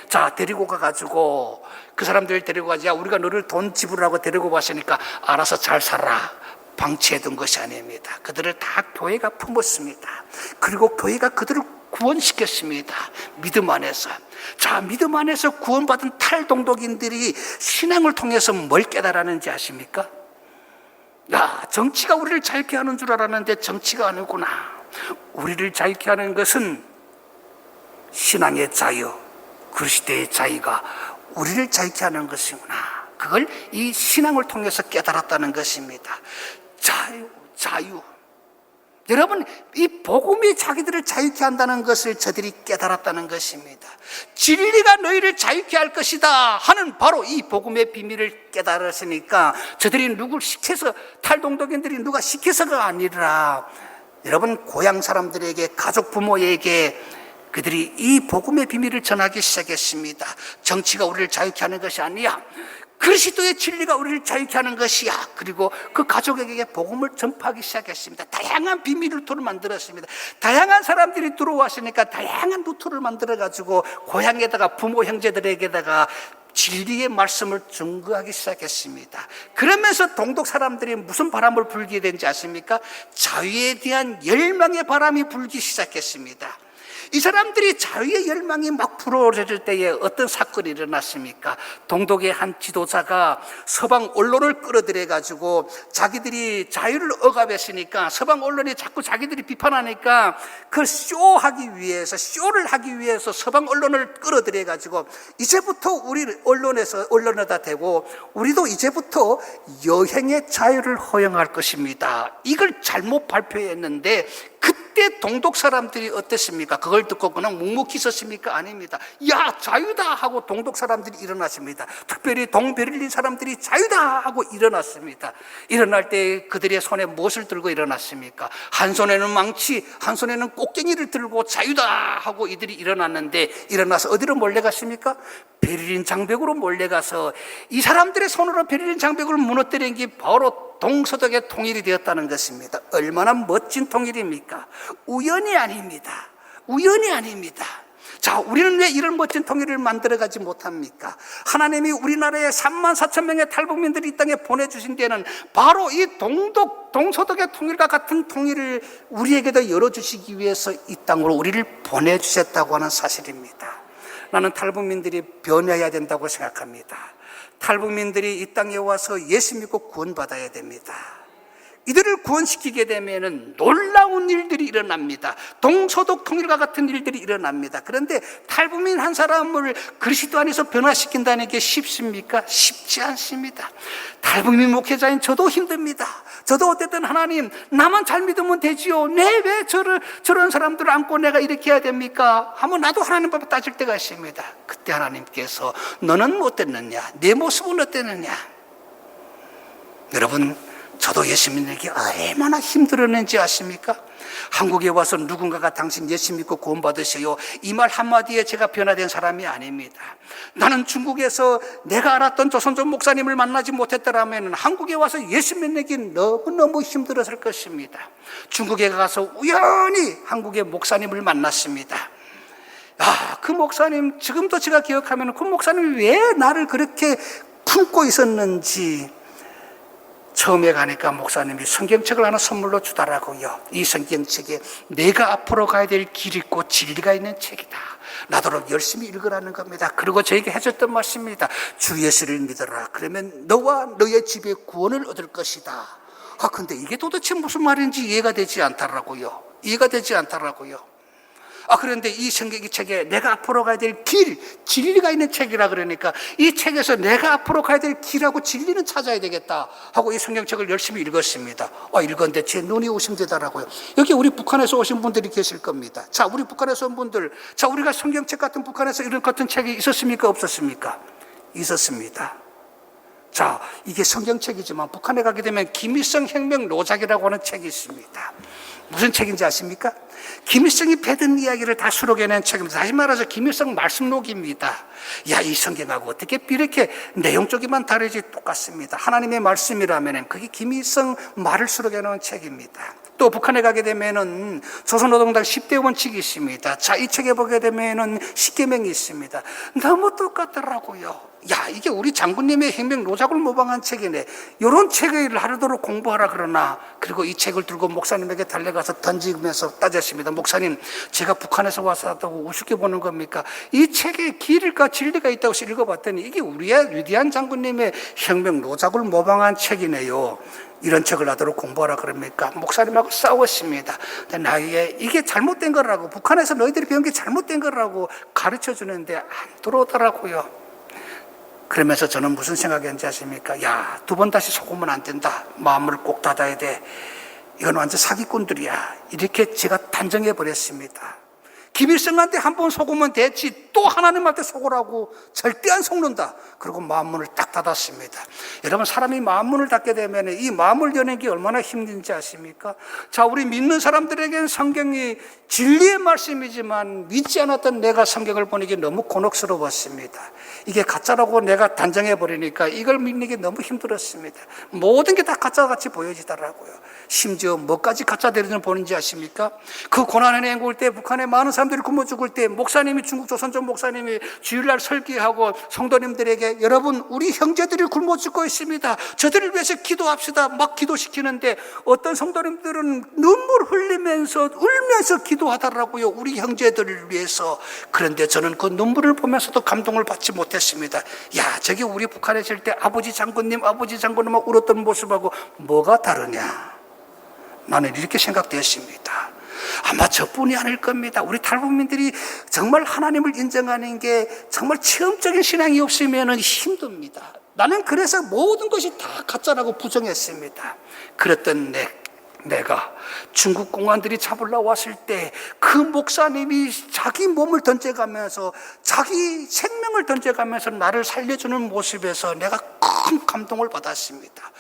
자, 데리고 가가지고 그 사람들을 데리고 가지, 우리가 너를 돈 지불하고 데리고 왔으니까 알아서 잘 살아, 방치해둔 것이 아닙니다. 그들을 다 교회가 품었습니다. 그리고 교회가 그들을 구원시켰습니다. 믿음 안에서. 자, 믿음 안에서 구원받은 탈동독인들이 신앙을 통해서 뭘 깨달았는지 아십니까? 야, 정치가 우리를 자유케 하는 줄 알았는데 정치가 아니구나. 우리를 자유케 하는 것은 신앙의 자유, 그리스도의 자유가 우리를 자유케 하는 것이구나. 그걸 이 신앙을 통해서 깨달았다는 것입니다. 자유. 여러분, 이 복음이 자기들을 자유케 한다는 것을 저들이 깨달았다는 것입니다. 진리가 너희를 자유케 할 것이다 하는 바로 이 복음의 비밀을 깨달았으니까 저들이 누굴 시켜서, 탈동독인들이 누가 시켜서가 아니라 여러분, 고향 사람들에게, 가족 부모에게 그들이 이 복음의 비밀을 전하기 시작했습니다. 정치가 우리를 자유케 하는 것이 아니야, 그리스도의 진리가 우리를 자유케 하는 것이야. 그리고 그 가족에게 복음을 전파하기 시작했습니다. 다양한 비밀 루트를 만들었습니다. 다양한 사람들이 들어왔으니까 다양한 루트를 만들어가지고 고향에다가, 부모 형제들에게다가 진리의 말씀을 증거하기 시작했습니다. 그러면서 동독 사람들이 무슨 바람을 불게 된지 아십니까? 자유에 대한 열망의 바람이 불기 시작했습니다. 이 사람들이 자유의 열망이 막 불어오를 때에 어떤 사건이 일어났습니까? 동독의 한 지도자가 서방 언론을 끌어들여가지고 자기들이 자유를 억압했으니까 서방 언론이 자꾸 자기들이 비판하니까 그 쇼를 하기 위해서 서방 언론을 끌어들여가지고 이제부터 우리 언론에다 대고 우리도 이제부터 여행의 자유를 허용할 것입니다. 이걸 잘못 발표했는데 그때 동독 사람들이 어땠습니까? 그걸 듣고 그냥 묵묵히 있었습니까? 아닙니다. 야, 자유다 하고 동독 사람들이 일어났습니다. 특별히 동베를린 사람들이 자유다 하고 일어났습니다. 일어날 때 그들의 손에 무엇을 들고 일어났습니까? 한 손에는 망치, 한 손에는 꽃갱이를 들고 자유다 하고 이들이 일어났는데, 일어나서 어디로 몰려갔습니까? 베를린 장벽으로 몰려가서 이 사람들의 손으로 베를린 장벽을 무너뜨린 게 바로 동서독의 통일이 되었다는 것입니다. 얼마나 멋진 통일입니까? 우연이 아닙니다. 우연이 아닙니다. 자, 우리는 왜 이런 멋진 통일을 만들어가지 못합니까? 하나님이 우리나라에 34,000명의 탈북민들이 이 땅에 보내주신 데는 바로 이 동서독의 통일과 같은 통일을 우리에게도 열어주시기 위해서 이 땅으로 우리를 보내주셨다고 하는 사실입니다. 나는 탈북민들이 변해야 된다고 생각합니다. 탈북민들이 이 땅에 와서 예수 믿고 구원받아야 됩니다. 이들을 구원시키게 되면 놀라운 일들이 일어납니다. 동서독 통일과 같은 일들이 일어납니다. 그런데 탈북민 한 사람을 그리스도 안에서 변화시킨다는 게 쉽습니까? 쉽지 않습니다. 탈북민 목회자인 저도 힘듭니다. 저도 어쨌든 하나님, 나만 잘 믿으면 되지요. 왜 저런 사람들을 안고 내가 이렇게 해야 됩니까? 하면 나도 하나님 앞에 따질 때가 있습니다. 그때 하나님께서 너는 어땠느냐? 내 모습은 어땠느냐? 여러분, 저도 예수 믿는 게 얼마나 힘들었는지 아십니까? 한국에 와서 누군가가 당신 예수 믿고 구원받으세요, 이 말 한마디에 제가 변화된 사람이 아닙니다. 나는 중국에서 내가 알았던 조선족 목사님을 만나지 못했더라면 한국에 와서 예수 믿는 게 너무너무 힘들었을 것입니다. 중국에 가서 우연히 한국의 목사님을 만났습니다. 그 목사님, 지금도 제가 기억하면 그 목사님이 왜 나를 그렇게 품고 있었는지, 처음에 가니까 목사님이 성경책을 하나 선물로 주더라고요. 이 성경책에 내가 앞으로 가야 될 길 있고 진리가 있는 책이다. 나도록 열심히 읽으라는 겁니다. 그리고 저에게 해줬던 말씀입니다. 주 예수를 믿어라. 그러면 너와 너의 집에 구원을 얻을 것이다. 근데 이게 도대체 무슨 말인지 이해가 되지 않더라고요. 그런데 이 성경 책에 내가 앞으로 가야 될 길, 진리가 있는 책이라 그러니까 이 책에서 내가 앞으로 가야 될 길하고 진리는 찾아야 되겠다 하고 이 성경책을 열심히 읽었습니다. 읽었는데 제 눈이 오심되더라고요. 여기 우리 북한에서 오신 분들이 계실 겁니다. 자, 우리 북한에서 온 분들, 자, 우리가 성경책 같은 북한에서 이런 같은 책이 있었습니까? 없었습니까? 있었습니다. 자, 이게 성경책이지만 북한에 가게 되면 김일성 혁명 노작이라고 하는 책이 있습니다. 무슨 책인지 아십니까? 김일성이 패든 이야기를 다 수록해낸 책입니다. 다시 말해서 김일성 말씀록입니다. 이 성경하고 어떻게 이렇게 내용적이만 다르지? 똑같습니다. 하나님의 말씀이라면 그게 김일성 말을 수록해놓은 책입니다. 또 북한에 가게 되면은 조선노동당 10대 원칙이 있습니다. 자, 이 책에 보게 되면은 10계명이 있습니다. 너무 똑같더라고요. 이게 우리 장군님의 혁명 노작을 모방한 책이네. 이런 책을 하루도록 공부하라 그러나, 그리고 이 책을 들고 목사님에게 달려가서 던지면서 따졌습니다. 목사님, 제가 북한에서 와서다고 우습게 보는 겁니까? 이 책에 길과 진리가 있다고 해서 읽어봤더니 이게 우리의 위대한 장군님의 혁명 노작을 모방한 책이네요. 이런 책을 하도록 공부하라 그럽니까? 목사님하고 싸웠습니다. 근데 나에게 이게 잘못된 거라고, 북한에서 너희들이 배운 게 잘못된 거라고 가르쳐 주는데 안 들어오더라고요. 그러면서 저는 무슨 생각이었는지 아십니까? 2번 다시 속으면 안 된다. 마음을 꼭 닫아야 돼. 이건 완전 사기꾼들이야. 이렇게 제가 단정해 버렸습니다. 김일성한테 한 번 속으면 됐지 또 하나님한테 속으라고 절대 안 속는다. 그리고 마음문을 딱 닫았습니다. 여러분, 사람이 마음문을 닫게 되면 이 마음을 여는 게 얼마나 힘든지 아십니까? 자, 우리 믿는 사람들에게는 성경이 진리의 말씀이지만 믿지 않았던 내가 성경을 보는 게 너무 곤혹스러웠습니다. 이게 가짜라고 내가 단정해 버리니까 이걸 믿는 게 너무 힘들었습니다. 모든 게 다 가짜같이 보여지더라고요. 심지어 뭐까지 가짜들을 보는지 아십니까? 그 고난의 행군 때 북한에 많은 사람들이 굶어 죽을 때 목사님이, 중국 조선족 목사님이 주일날 설교하고 성도님들에게 여러분, 우리 형제들이 굶어 죽고 있습니다. 저들을 위해서 기도합시다. 막 기도시키는데 어떤 성도님들은 눈물 흘리면서 울면서 기도하더라고요. 우리 형제들을 위해서. 그런데 저는 그 눈물을 보면서도 감동을 받지 못했습니다. 저기 우리 북한에 있을 때 아버지 장군님 막 울었던 모습하고 뭐가 다르냐? 나는 이렇게 생각되었습니다. 아마 저뿐이 아닐 겁니다. 우리 탈북민들이 정말 하나님을 인정하는 게 정말 체험적인 신앙이 없으면 힘듭니다. 나는 그래서 모든 것이 다 가짜라고 부정했습니다. 그랬던 내가 중국 공안들이 잡으러 왔을 때 그 목사님이 자기 몸을 던져가면서 자기 생명을 던져가면서 나를 살려주는 모습에서 내가 큰 감동을 받았습니다.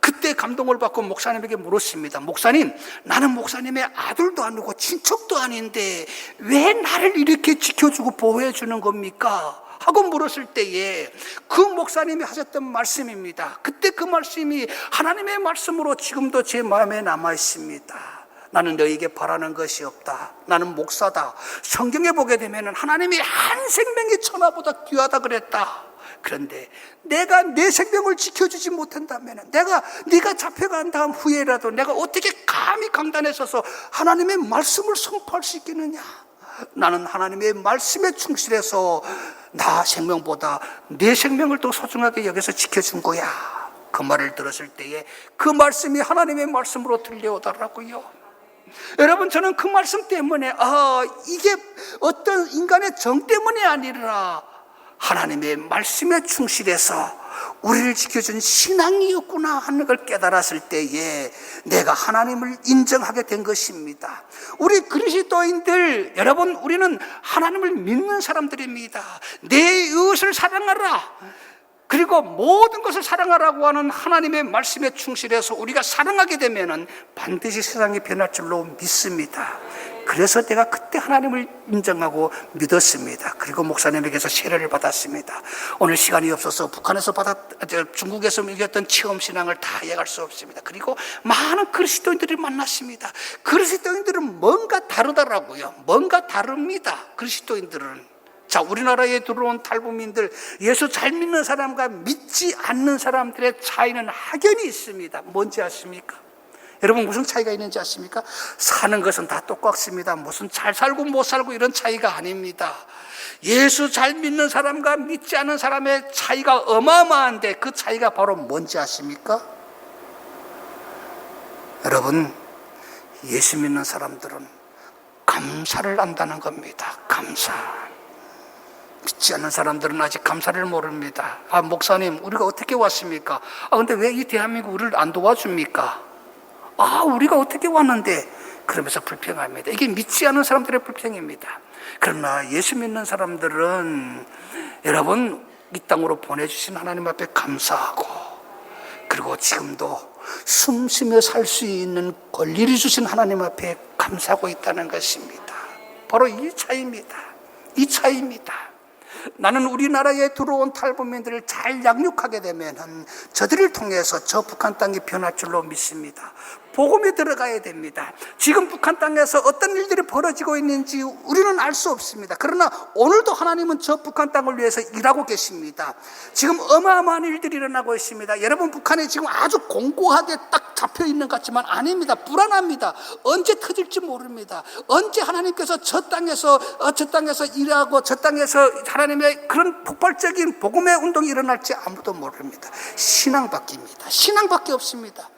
그때 감동을 받고 목사님에게 물었습니다. 목사님, 나는 목사님의 아들도 아니고 친척도 아닌데 왜 나를 이렇게 지켜주고 보호해 주는 겁니까? 하고 물었을 때에 그 목사님이 하셨던 말씀입니다. 그때 그 말씀이 하나님의 말씀으로 지금도 제 마음에 남아 있습니다. 나는 너에게 바라는 것이 없다. 나는 목사다. 성경에 보게 되면 하나님이 한 생명이 천하보다 귀하다 그랬다. 그런데 내가 내 생명을 지켜주지 못한다면, 네가 잡혀간 다음 후에라도 내가 어떻게 감히 강단에 서서 하나님의 말씀을 선포할 수 있겠느냐? 나는 하나님의 말씀에 충실해서 나 생명보다 내 생명을 더 소중하게 여기서 지켜준 거야. 그 그 말을 들었을 때에 그 말씀이 하나님의 말씀으로 들려오더라고요. 여러분, 저는 그 말씀 때문에 이게 어떤 인간의 정 때문이 아니라 하나님의 말씀에 충실해서 우리를 지켜준 신앙이었구나 하는 걸 깨달았을 때에 내가 하나님을 인정하게 된 것입니다. 우리 그리스도인들, 여러분, 우리는 하나님을 믿는 사람들입니다. 내 이웃을 사랑하라, 그리고 모든 것을 사랑하라고 하는 하나님의 말씀에 충실해서 우리가 사랑하게 되면은 반드시 세상이 변할 줄로 믿습니다. 그래서 내가 그때 하나님을 인정하고 믿었습니다. 그리고 목사님에게서 세례를 받았습니다. 오늘 시간이 없어서 중국에서 이겼던 체험신앙을 다 이해할 수 없습니다. 그리고 많은 그리스도인들을 만났습니다. 그리스도인들은 뭔가 다르더라고요. 뭔가 다릅니다. 그리스도인들은. 자, 우리나라에 들어온 탈북민들, 예수 잘 믿는 사람과 믿지 않는 사람들의 차이는 확연히 있습니다. 뭔지 아십니까? 여러분, 무슨 차이가 있는지 아십니까? 사는 것은 다 똑같습니다. 무슨 잘 살고 못 살고 이런 차이가 아닙니다. 예수 잘 믿는 사람과 믿지 않는 사람의 차이가 어마어마한데 그 차이가 바로 뭔지 아십니까? 여러분, 예수 믿는 사람들은 감사를 안다는 겁니다. 감사. 믿지 않는 사람들은 아직 감사를 모릅니다. 목사님, 우리가 어떻게 왔습니까? 근데 왜 이 대한민국 우리를 안 도와줍니까? 우리가 어떻게 왔는데? 그러면서 불평합니다. 이게 믿지 않는 사람들의 불평입니다. 그러나 예수 믿는 사람들은 여러분, 이 땅으로 보내주신 하나님 앞에 감사하고, 그리고 지금도 숨 쉬며 살 수 있는 권리를 주신 하나님 앞에 감사하고 있다는 것입니다. 바로 이 차이입니다. 이 차이입니다. 나는 우리나라에 들어온 탈북민들을 잘 양육하게 되면 저들을 통해서 저 북한 땅이 변할 줄로 믿습니다. 복음에 들어가야 됩니다. 지금 북한 땅에서 어떤 일들이 벌어지고 있는지 우리는 알 수 없습니다. 그러나 오늘도 하나님은 저 북한 땅을 위해서 일하고 계십니다. 지금 어마어마한 일들이 일어나고 있습니다. 여러분, 북한이 지금 아주 공고하게 딱 잡혀 있는 것 같지만 아닙니다. 불안합니다. 언제 터질지 모릅니다. 언제 하나님께서 저 땅에서 일하고 저 땅에서 하나님의 그런 폭발적인 복음의 운동이 일어날지 아무도 모릅니다. 신앙밖입니다. 신앙밖에 없습니다.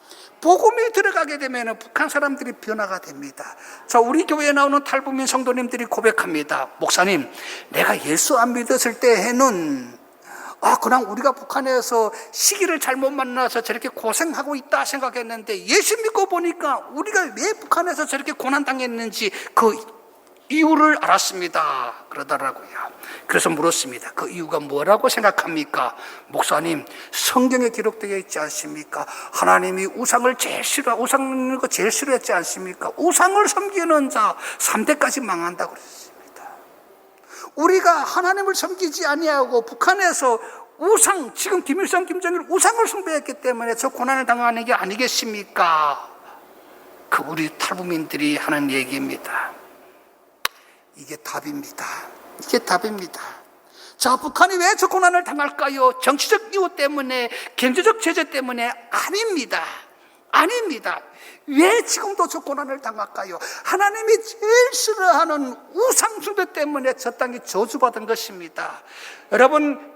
복음이 들어가게 되면 북한 사람들이 변화가 됩니다. 자, 우리 교회에 나오는 탈북민 성도님들이 고백합니다. 목사님, 내가 예수 안 믿었을 때에는 그냥 우리가 북한에서 시기를 잘못 만나서 저렇게 고생하고 있다 생각했는데 예수 믿고 보니까 우리가 왜 북한에서 저렇게 고난당했는지 그 이유를 알았습니다. 그러더라고요. 그래서 물었습니다. 그 이유가 뭐라고 생각합니까? 목사님, 성경에 기록되어 있지 않습니까? 하나님이 우상 믿는 거 제일 싫어했지 않습니까? 우상을 섬기는 자 3대까지 망한다고 그랬습니다. 우리가 하나님을 섬기지 아니하고 북한에서 지금 김일성, 김정일 우상을 숭배했기 때문에 저 고난을 당하는 게 아니겠습니까? 그 우리 탈북민들이 하는 얘기입니다. 이게 답입니다. 이게 답입니다. 자, 북한이 왜 저 고난을 당할까요? 정치적 이유 때문에, 경제적 제재 때문에? 아닙니다. 아닙니다. 왜 지금도 저 고난을 당할까요? 하나님이 제일 싫어하는 우상숭배 때문에 저 땅이 저주받은 것입니다. 여러분,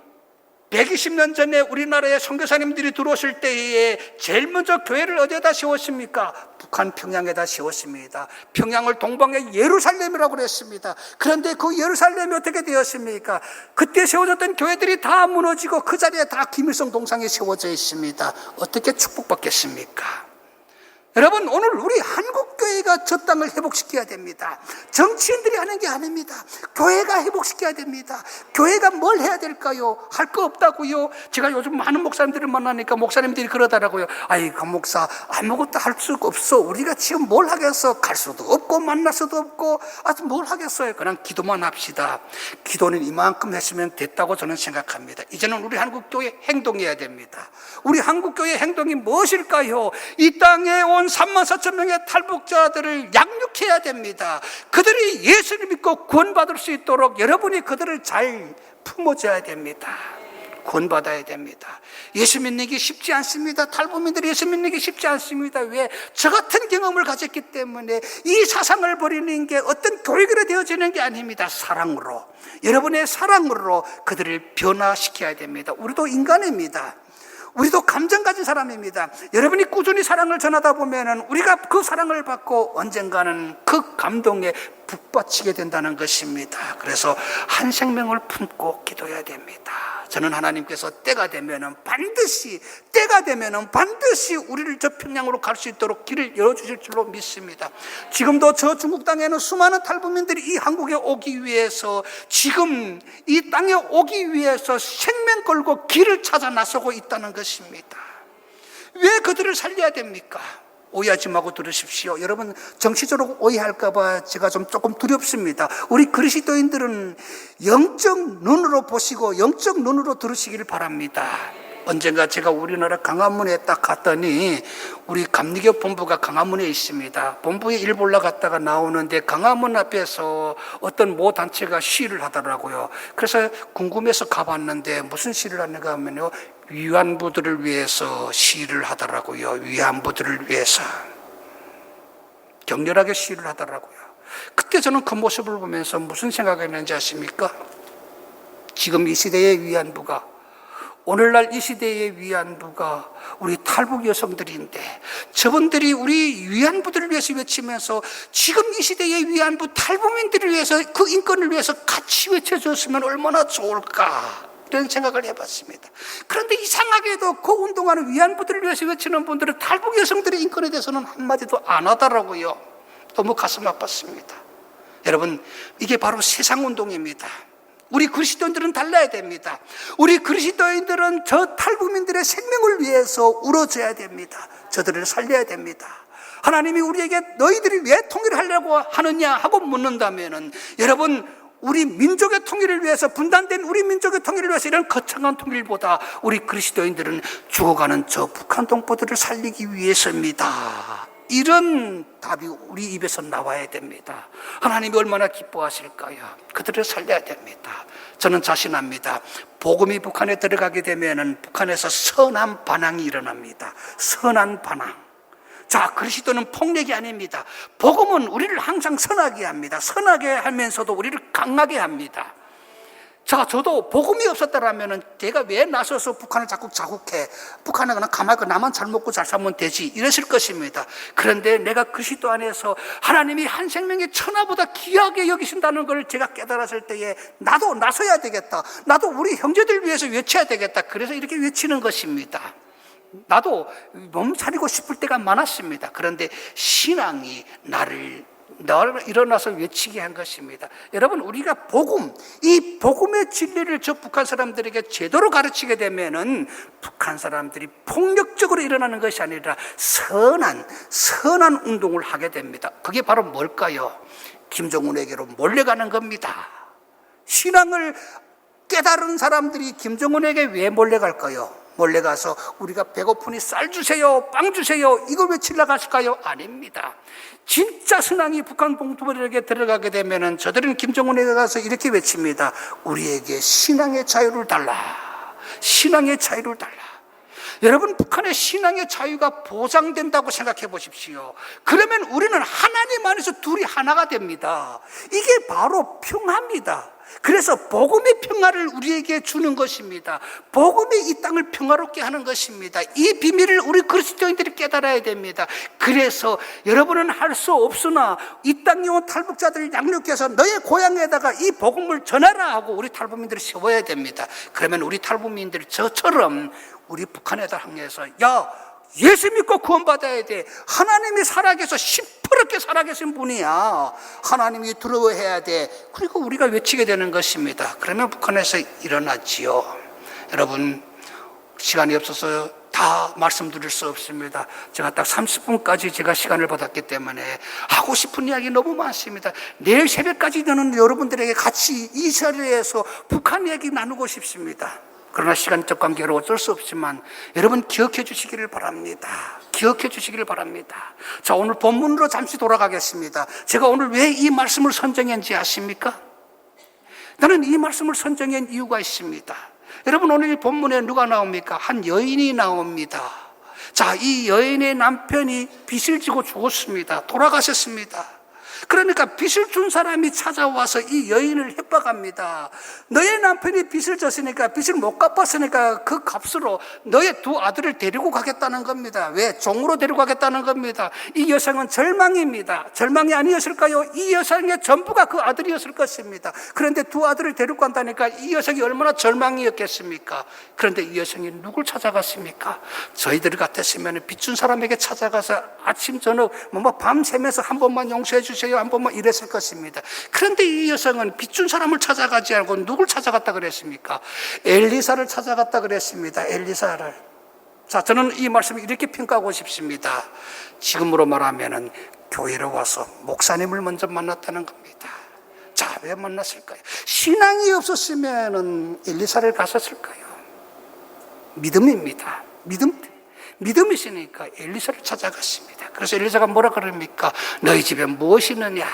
120년 전에 우리나라에 선교사님들이 들어오실 때에 제일 먼저 교회를 어디에다 세웠습니까? 북한 평양에다 세웠습니다. 평양을 동방의 예루살렘이라고 그랬습니다. 그런데 그 예루살렘이 어떻게 되었습니까? 그때 세워졌던 교회들이 다 무너지고 그 자리에 다 김일성 동상이 세워져 있습니다. 어떻게 축복받겠습니까? 여러분, 오늘 우리 한국교회가 저 땅을 회복시켜야 됩니다. 정치인들이 하는 게 아닙니다. 교회가 회복시켜야 됩니다. 교회가 뭘 해야 될까요? 할 거 없다고요? 제가 요즘 많은 목사님들을 만나니까 목사님들이 그러더라고요. 그 목사, 아무것도 할 수가 없어. 우리가 지금 뭘 하겠어? 갈 수도 없고 만날 수도 없고 뭘 하겠어요? 그냥 기도만 합시다. 기도는 이만큼 했으면 됐다고 저는 생각합니다. 이제는 우리 한국교회 행동해야 됩니다. 우리 한국교회 행동이 무엇일까요? 이 땅에 온 34,000명의 탈북자들을 양육해야 됩니다. 그들이 예수를 믿고 구원받을 수 있도록 여러분이 그들을 잘 품어줘야 됩니다. 구원받아야 됩니다. 예수 믿는 게 쉽지 않습니다. 탈북민들이 예수 믿는 게 쉽지 않습니다. 왜? 저 같은 경험을 가졌기 때문에 이 사상을 버리는 게 어떤 교육으로 되어지는 게 아닙니다. 사랑으로, 여러분의 사랑으로 그들을 변화시켜야 됩니다. 우리도 인간입니다. 우리도 감정 가진 사람입니다. 여러분이 꾸준히 사랑을 전하다 보면은 우리가 그 사랑을 받고 언젠가는 그 감동에 북받치게 된다는 것입니다. 그래서 한 생명을 품고 기도해야 됩니다. 저는 하나님께서 때가 되면은 반드시 우리를 저 평양으로 갈 수 있도록 길을 열어주실 줄로 믿습니다. 지금도 저 중국 땅에는 수많은 탈북민들이 이 한국에 오기 위해서, 지금 이 땅에 오기 위해서 생명 걸고 길을 찾아 나서고 있다는 것입니다. 왜 그들을 살려야 됩니까? 오해하지 말고 들으십시오. 여러분, 정치적으로 오해할까봐 제가 조금 두렵습니다. 우리 그리스도인들은 영적 눈으로 보시고 영적 눈으로 들으시기를 바랍니다. 언젠가 제가 우리나라 강화문에 딱 갔더니 우리 감리교 본부가 강화문에 있습니다. 본부에 일 보러 갔다가 나오는데 강화문 앞에서 어떤 모 단체가 시위를 하더라고요. 그래서 궁금해서 가봤는데 무슨 시위를 하는가 하면요, 위안부들을 위해서 시위를 하더라고요. 위안부들을 위해서 격렬하게 시위를 하더라고요. 그때 저는 그 모습을 보면서 무슨 생각이 했는지 아십니까? 지금 이 시대의 위안부가, 오늘날 이 시대의 위안부가 우리 탈북 여성들인데, 저분들이 우리 위안부들을 위해서 외치면서 지금 이 시대의 위안부 탈북민들을 위해서, 그 인권을 위해서 같이 외쳐줬으면 얼마나 좋을까, 이런 생각을 해봤습니다. 그런데 이상하게도 그 운동하는 위안부들을 위해서 외치는 분들은 탈북 여성들의 인권에 대해서는 한마디도 안 하더라고요. 너무 가슴 아팠습니다. 여러분, 이게 바로 세상 운동입니다. 우리 그리스도인들은 달라야 됩니다. 우리 그리스도인들은 저 탈북민들의 생명을 위해서 울어줘야 됩니다. 저들을 살려야 됩니다. 하나님이 우리에게 너희들이 왜 통일을 하려고 하느냐 하고 묻는다면은, 여러분, 우리 민족의 통일을 위해서, 분단된 우리 민족의 통일을 위해서, 이런 거창한 통일보다 우리 그리스도인들은 죽어가는 저 북한 동포들을 살리기 위해서입니다. 이런 답이 우리 입에서 나와야 됩니다. 하나님이 얼마나 기뻐하실까요? 그들을 살려야 됩니다. 저는 자신합니다. 복음이 북한에 들어가게 되면은 북한에서 선한 반항이 일어납니다. 선한 반항. 자, 그리스도는 폭력이 아닙니다. 복음은 우리를 항상 선하게 합니다. 선하게 하면서도 우리를 강하게 합니다. 자, 저도 복음이 없었더라면 제가 왜 나서서 북한을 자꾸 자국해, 북한은 그냥 가만히 나만 잘 먹고 잘 살면 되지, 이랬을 것입니다. 그런데 내가 그리스도 안에서 하나님이 한 생명의 천하보다 귀하게 여기신다는 걸 제가 깨달았을 때에 나도 나서야 되겠다, 나도 우리 형제들 위해서 외쳐야 되겠다, 그래서 이렇게 외치는 것입니다. 나도 몸살이고 싶을 때가 많았습니다. 그런데 신앙이 나를 일어나서 외치게 한 것입니다. 여러분, 우리가 복음, 이 복음의 진리를 저 북한 사람들에게 제대로 가르치게 되면은 북한 사람들이 폭력적으로 일어나는 것이 아니라 선한 운동을 하게 됩니다. 그게 바로 뭘까요? 김정은에게로 몰려가는 겁니다. 신앙을 깨달은 사람들이 김정은에게 왜 몰려갈까요? 몰려가서 우리가 배고프니 쌀 주세요, 빵 주세요, 이걸 외치려고 하실까요? 아닙니다. 진짜 신앙이 북한 동포들에게 들어가게 되면은 저들은 김정은에게 가서 이렇게 외칩니다. 우리에게 신앙의 자유를 달라. 신앙의 자유를 달라. 여러분, 북한의 신앙의 자유가 보장된다고 생각해 보십시오. 그러면 우리는 하나님 안에서 둘이 하나가 됩니다. 이게 바로 평화입니다. 그래서 복음의 평화를 우리에게 주는 것입니다. 복음이 이 땅을 평화롭게 하는 것입니다. 이 비밀을 우리 그리스도인들이 깨달아야 됩니다. 그래서 여러분은 할 수 없으나 이 땅에 온 탈북자들을 양육해서 너의 고향에다가 이 복음을 전하라 하고 우리 탈북민들을 세워야 됩니다. 그러면 우리 탈북민들이 저처럼 우리 북한에다 향해서, 야, 예수 믿고 구원받아야 돼. 하나님이 살아계셔 시퍼렇게 살아계신 분이야. 하나님이 두려워해야 돼. 그리고 우리가 외치게 되는 것입니다. 그러면 북한에서 일어나지요. 여러분, 시간이 없어서 다 말씀드릴 수 없습니다. 제가 딱 30분까지 제가 시간을 받았기 때문에 하고 싶은 이야기 너무 많습니다. 내일 새벽까지 저는 여러분들에게 같이 이 자리에서 북한 얘기 나누고 싶습니다. 그러나 시간적 관계로 어쩔 수 없지만 여러분 기억해 주시기를 바랍니다. 기억해 주시기를 바랍니다. 자, 오늘 본문으로 잠시 돌아가겠습니다. 제가 오늘 왜 이 말씀을 선정했는지 아십니까? 나는 이 말씀을 선정한 이유가 있습니다. 여러분, 오늘 이 본문에 누가 나옵니까? 한 여인이 나옵니다. 자, 이 여인의 남편이 빚을 지고 죽었습니다. 돌아가셨습니다. 그러니까 빚을 준 사람이 찾아와서 이 여인을 협박합니다. 너의 남편이 빚을 졌으니까, 빚을 못 갚았으니까 그 값으로 너의 두 아들을 데리고 가겠다는 겁니다. 왜? 종으로 데리고 가겠다는 겁니다. 이 여성은 절망입니다. 절망이 아니었을까요? 이 여성의 전부가 그 아들이었을 것입니다. 그런데 두 아들을 데리고 간다니까 이 여성이 얼마나 절망이었겠습니까? 그런데 이 여성이 누굴 찾아갔습니까? 저희들 같았으면 빚준 사람에게 찾아가서 아침 저녁 밤새면서 한 번만 용서해 주세요, 한 번만 이랬을 것입니다. 그런데 이 여성은 빚준 사람을 찾아가지 않고 누굴 찾아갔다 그랬습니까? 엘리사를 찾아갔다 그랬습니다. 엘리사를. 자, 저는 이 말씀을 이렇게 평가하고 싶습니다. 지금으로 말하면은 교회로 와서 목사님을 먼저 만났다는 겁니다. 자, 왜 만났을까요? 신앙이 없었으면은 엘리사를 갔었을까요? 믿음입니다. 믿음이시니까 엘리사를 찾아갔습니다. 그래서 엘리사가 뭐라 그럽니까? 너희 집에 무엇이 있느냐?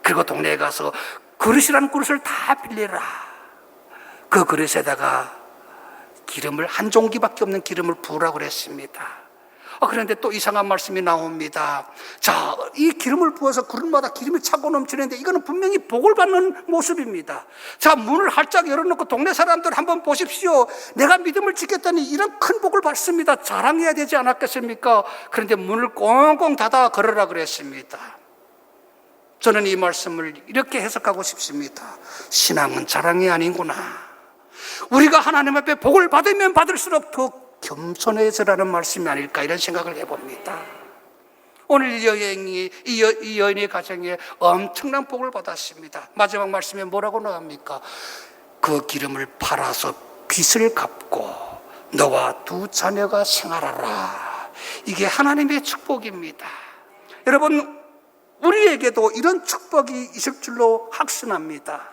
그리고 동네에 가서 그릇이란 그릇을 다 빌려라. 그 그릇에다가 기름을 한 종기밖에 없는 기름을 부으라고 그랬습니다. 그런데 또 이상한 말씀이 나옵니다. 자, 이 기름을 부어서 그릇마다 기름이 차고 넘치는데 이거는 분명히 복을 받는 모습입니다. 자, 문을 활짝 열어놓고 동네 사람들 한번 보십시오. 내가 믿음을 지켰더니 이런 큰 복을 받습니다. 자랑해야 되지 않았겠습니까? 그런데 문을 꽁꽁 닫아 걸으라 그랬습니다. 저는 이 말씀을 이렇게 해석하고 싶습니다. 신앙은 자랑이 아니구나. 우리가 하나님 앞에 복을 받으면 받을수록 더 겸손해져라는 말씀이 아닐까, 이런 생각을 해봅니다. 오늘 이 여인의 가정에 엄청난 복을 받았습니다. 마지막 말씀에 뭐라고 나옵니까? 그 기름을 팔아서 빚을 갚고 너와 두 자녀가 생활하라. 이게 하나님의 축복입니다. 여러분, 우리에게도 이런 축복이 있을 줄로 확신합니다.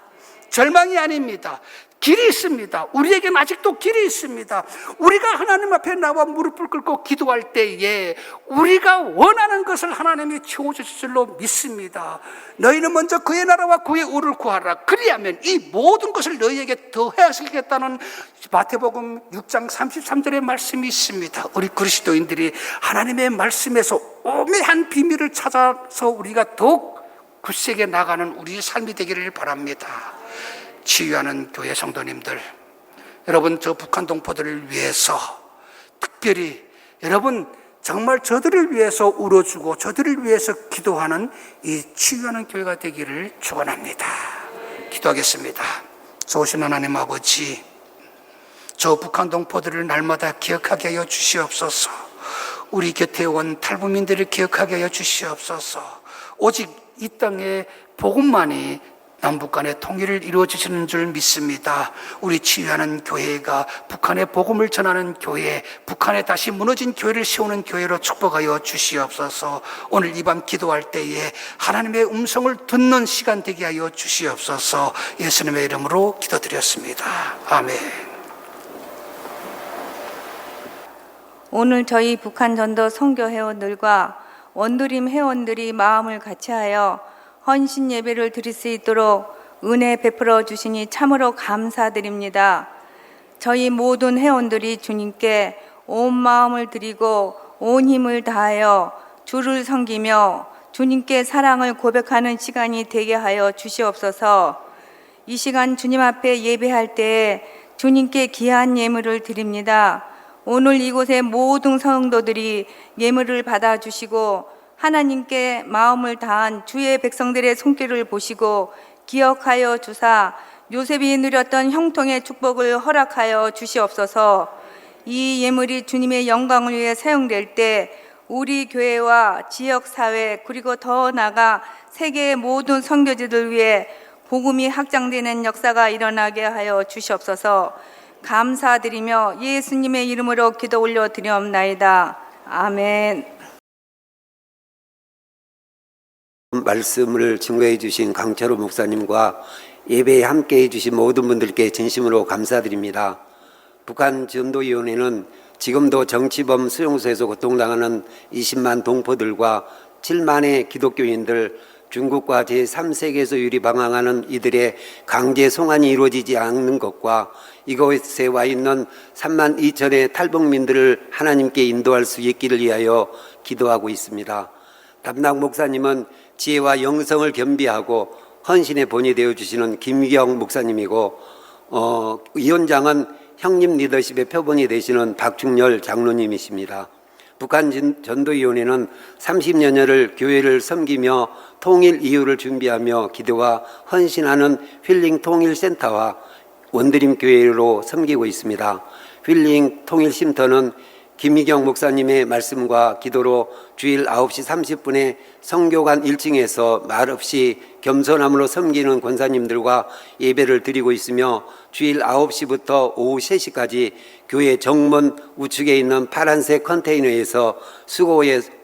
절망이 아닙니다. 길이 있습니다. 우리에게는 아직도 길이 있습니다. 우리가 하나님 앞에 나와 무릎을 꿇고 기도할 때에 우리가 원하는 것을 하나님이 채워주실 줄로 믿습니다. 너희는 먼저 그의 나라와 그의 의를 구하라. 그리하면 이 모든 것을 너희에게 더하시겠다는 마태복음 6장 33절의 말씀이 있습니다. 우리 그리스도인들이 하나님의 말씀에서 오묘한 비밀을 찾아서 우리가 더욱 굳세게 나가는 우리의 삶이 되기를 바랍니다. 치유하는 교회 성도님들, 여러분, 저 북한 동포들을 위해서 특별히 여러분 정말 저들을 위해서 울어주고 저들을 위해서 기도하는 이 치유하는 교회가 되기를 축원합니다. 기도하겠습니다. 좋으신 하나님 아버지, 저 북한 동포들을 날마다 기억하게 하여 주시옵소서. 우리 곁에 온 탈북민들을 기억하게 하여 주시옵소서. 오직 이 땅에 복음만이 남북 간의 통일을 이루어지시는 줄 믿습니다. 우리 치유하는 교회가 북한의 복음을 전하는 교회, 북한에 다시 무너진 교회를 세우는 교회로 축복하여 주시옵소서. 오늘 이 밤 기도할 때에 하나님의 음성을 듣는 시간 되게 하여 주시옵소서. 예수님의 이름으로 기도드렸습니다. 아멘. 오늘 저희 북한 전도 선교 회원들과 원드림 회원들이 마음을 같이하여 헌신 예배를 드릴 수 있도록 은혜 베풀어 주시니 참으로 감사드립니다. 저희 모든 회원들이 주님께 온 마음을 드리고 온 힘을 다하여 주를 섬기며 주님께 사랑을 고백하는 시간이 되게 하여 주시옵소서. 이 시간 주님 앞에 예배할 때에 주님께 귀한 예물을 드립니다. 오늘 이곳의 모든 성도들이 예물을 받아주시고 하나님께 마음을 다한 주의 백성들의 손길을 보시고 기억하여 주사 요셉이 누렸던 형통의 축복을 허락하여 주시옵소서. 이 예물이 주님의 영광을 위해 사용될 때 우리 교회와 지역사회 그리고 더 나아가 세계의 모든 선교지들 위해 복음이 확장되는 역사가 일어나게 하여 주시옵소서. 감사드리며 예수님의 이름으로 기도 올려드리옵나이다. 아멘. 말씀을 증거해 주신 강철호 목사님과 예배에 함께해 주신 모든 분들께 진심으로 감사드립니다. 북한 전도위원회는 지금도 정치범 수용소에서 고통당하는 20만 동포들과 7만의 기독교인들, 중국과 제3세계에서 유리방황하는 이들의 강제 송환이 이루어지지 않는 것과 이곳에 와 있는 3만 2천의 탈북민들을 하나님께 인도할 수 있기를 위하여 기도하고 있습니다. 담당 목사님은 지혜와 영성을 겸비하고 헌신의 본이 되어주시는 김기영 목사님이고, 위원장은 형님 리더십의 표본이 되시는 박충렬 장로님이십니다. 북한 전도위원회는 30년여를 교회를 섬기며 통일 이후를 준비하며 기도와 헌신하는 힐링 통일센터와 원드림 교회로 섬기고 있습니다. 힐링 통일쉼터는 김미경 목사님의 말씀과 기도로 주일 9시 30분에 성교관 1층에서 말없이 겸손함으로 섬기는 권사님들과 예배를 드리고 있으며, 주일 9시부터 오후 3시까지 교회 정문 우측에 있는 파란색 컨테이너에서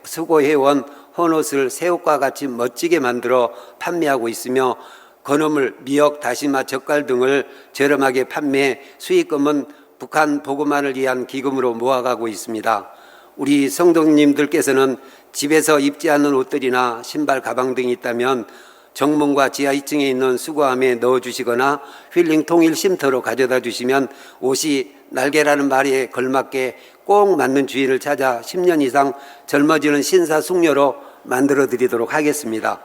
수고해온 헌옷을 새 옷과 같이 멋지게 만들어 판매하고 있으며, 건어물, 미역, 다시마, 젓갈 등을 저렴하게 판매, 수익금은 북한 보고만을 위한 기금으로 모아가고 있습니다. 우리 성도님들께서는 집에서 입지 않는 옷들이나 신발, 가방 등이 있다면 정문과 지하 2층에 있는 수거함에 넣어주시거나 힐링 통일 쉼터로 가져다 주시면 옷이 날개라는 말에 걸맞게 꼭 맞는 주인을 찾아 10년 이상 젊어지는 신사숙녀로 만들어 드리도록 하겠습니다.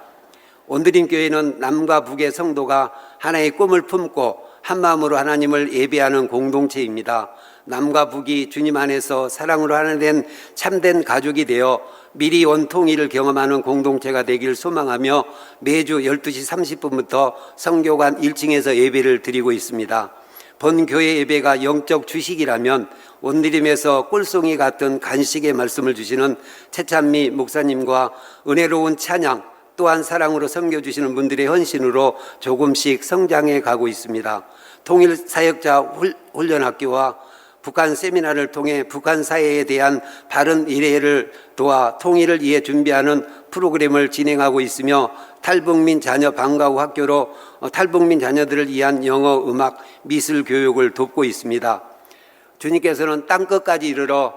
원드림 교회는 남과 북의 성도가 하나의 꿈을 품고 한마음으로 하나님을 예배하는 공동체입니다. 남과 북이 주님 안에서 사랑으로 하나 된 참된 가족이 되어 미리 원통일을 경험하는 공동체가 되길 소망하며 매주 12시 30분부터 성교관 1층에서 예배를 드리고 있습니다. 본교회 예배가 영적 주식이라면 원드림에서 꿀송이 같은 간식의 말씀을 주시는 최찬미 목사님과 은혜로운 찬양, 또한 사랑으로 섬겨주시는 분들의 헌신으로 조금씩 성장해 가고 있습니다. 통일사역자 훈련학교와 북한 세미나를 통해 북한 사회에 대한 바른 이해를 도와 통일을 위해 준비하는 프로그램을 진행하고 있으며, 탈북민 자녀 방과 후 학교로 탈북민 자녀들을 위한 영어, 음악, 미술 교육을 돕고 있습니다. 주님께서는 땅끝까지 이르러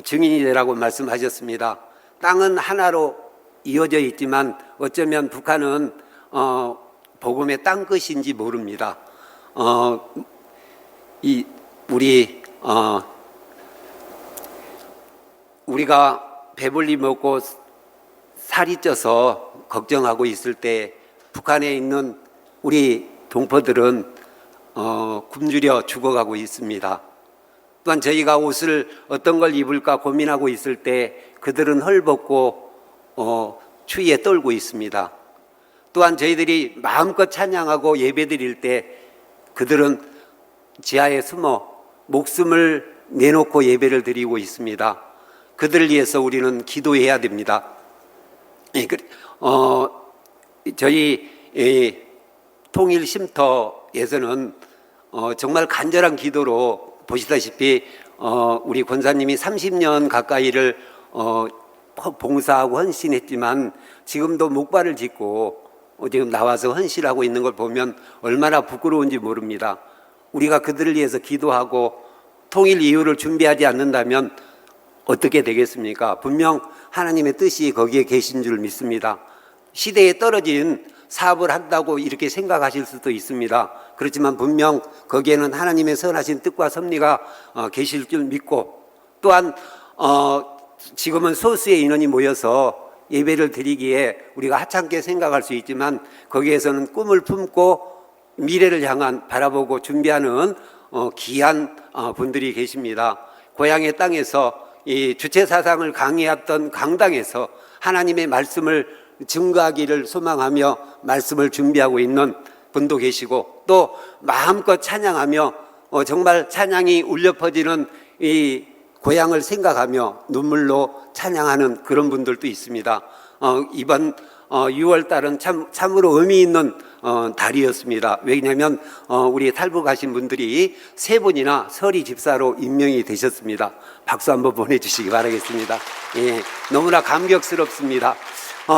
증인이 되라고 말씀하셨습니다. 땅은 하나로 이어져 있지만 어쩌면 북한은 복음의 땅끝인지 모릅니다. 우리가 배불리 먹고 살이 쪄서 걱정하고 있을 때 북한에 있는 우리 동포들은 굶주려 죽어가고 있습니다. 또한 저희가 옷을 어떤 걸 입을까 고민하고 있을 때 그들은 헐벗고 추위에 떨고 있습니다. 또한 저희들이 마음껏 찬양하고 예배드릴 때 그들은 지하에 숨어 목숨을 내놓고 예배를 드리고 있습니다. 그들을 위해서 우리는 기도해야 됩니다. 저희 통일쉼터에서는 정말 간절한 기도로 보시다시피 우리 권사님이 30년 가까이를 봉사하고 헌신했지만 지금도 목발을 짚고 지금 나와서 헌신하고 있는 걸 보면 얼마나 부끄러운지 모릅니다. 우리가 그들을 위해서 기도하고 통일 이후를 준비하지 않는다면 어떻게 되겠습니까? 분명 하나님의 뜻이 거기에 계신 줄 믿습니다. 시대에 떨어진 사업을 한다고 이렇게 생각하실 수도 있습니다. 그렇지만 분명 거기에는 하나님의 선하신 뜻과 섭리가 계실 줄 믿고, 또한 지금은 소수의 인원이 모여서 예배를 드리기에 우리가 하찮게 생각할 수 있지만 거기에서는 꿈을 품고 미래를 향한 바라보고 준비하는 귀한 분들이 계십니다. 고향의 땅에서 이 주체사상을 강의했던 강당에서 하나님의 말씀을 증거하기를 소망하며 말씀을 준비하고 있는 분도 계시고, 또 마음껏 찬양하며 정말 찬양이 울려 퍼지는 이 고향을 생각하며 눈물로 찬양하는 그런 분들도 있습니다. 이번 6월 달은 참으로 의미 있는 달이었습니다. 왜냐하면 우리 탈북하신 분들이 3분이나 서리 집사로 임명이 되셨습니다. 박수 한번 보내주시기 바라겠습니다. 예, 너무나 감격스럽습니다.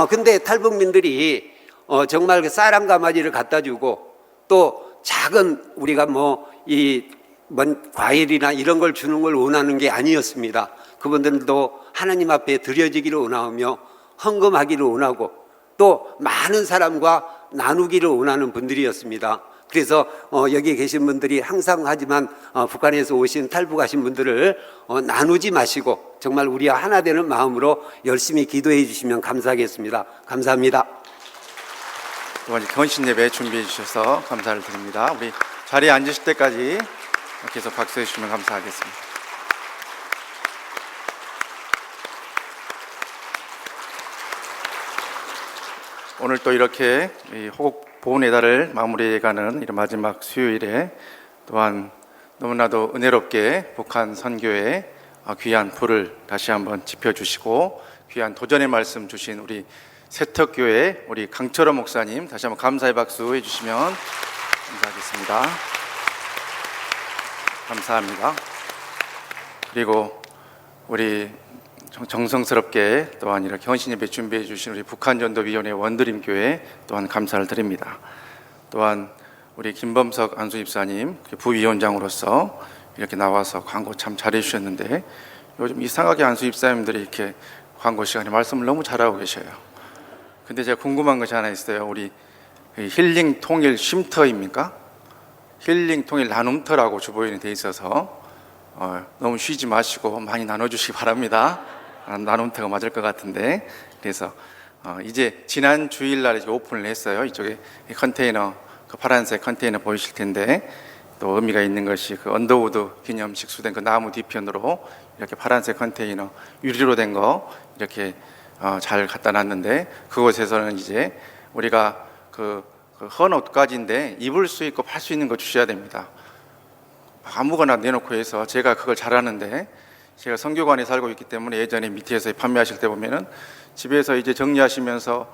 근데 탈북민들이 정말 그 쌀 한 가마니를 갖다 주고, 또 작은 우리가 과일이나 이런 걸 주는 걸 원하는 게 아니었습니다. 그분들도 하나님 앞에 드려지기를 원하며 헌금하기를 원하고 또 많은 사람과 나누기를 원하는 분들이었습니다. 그래서 여기 계신 분들이 항상 하지만 북한에서 오신 탈북하신 분들을 나누지 마시고 정말 우리와 하나 되는 마음으로 열심히 기도해 주시면 감사하겠습니다. 감사합니다. 또한 헌신 예배 준비해 주셔서 감사를 드립니다. 우리 자리에 앉으실 때까지 계속 박수해 주시면 감사하겠습니다. 오늘 또 이렇게 이 호국 보훈의 달을 마무리해가는 이런 마지막 수요일에 또한 너무나도 은혜롭게 북한 선교에 귀한 불을 다시 한번 지펴주시고 귀한 도전의 말씀 주신 우리 세턱교회 우리 강철호 목사님 다시 한번 감사의 박수 해주시면 감사하겠습니다. 감사합니다. 그리고 우리 정성스럽게 또한 이렇게 헌신예배 준비해 주신 우리 북한전도위원회 원드림교회 또한 감사를 드립니다. 또한 우리 김범석 안수집사님 부위원장으로서 이렇게 나와서 광고 참 잘해 주셨는데 요즘 이상하게 안수집사님들이 이렇게 광고 시간에 말씀을 너무 잘하고 계셔요. 근데 제가 궁금한 것이 하나 있어요. 우리 힐링 통일 쉼터입니까? 힐링 통일 나눔터라고 주보인이 돼 있어서 너무 쉬지 마시고 많이 나눠주시기 바랍니다. 나눔터가 맞을 것 같은데 그래서 이제 지난 주일날 이제 오픈을 했어요. 이쪽에 컨테이너 그 파란색 컨테이너 보이실 텐데 또 의미가 있는 것이 그 언더우드 기념식 수된 그 나무 뒤편으로 이렇게 파란색 컨테이너 유리로 된 거 이렇게 잘 갖다 놨는데 그곳에서는 이제 우리가 그 헌 옷가지인데 입을 수 있고 팔 수 있는 거 주셔야 됩니다. 아무거나 내놓고 해서 제가 그걸 잘하는데 제가 선교관에 살고 있기 때문에 예전에 밑에서 판매하실 때 보면은 집에서 이제 정리하시면서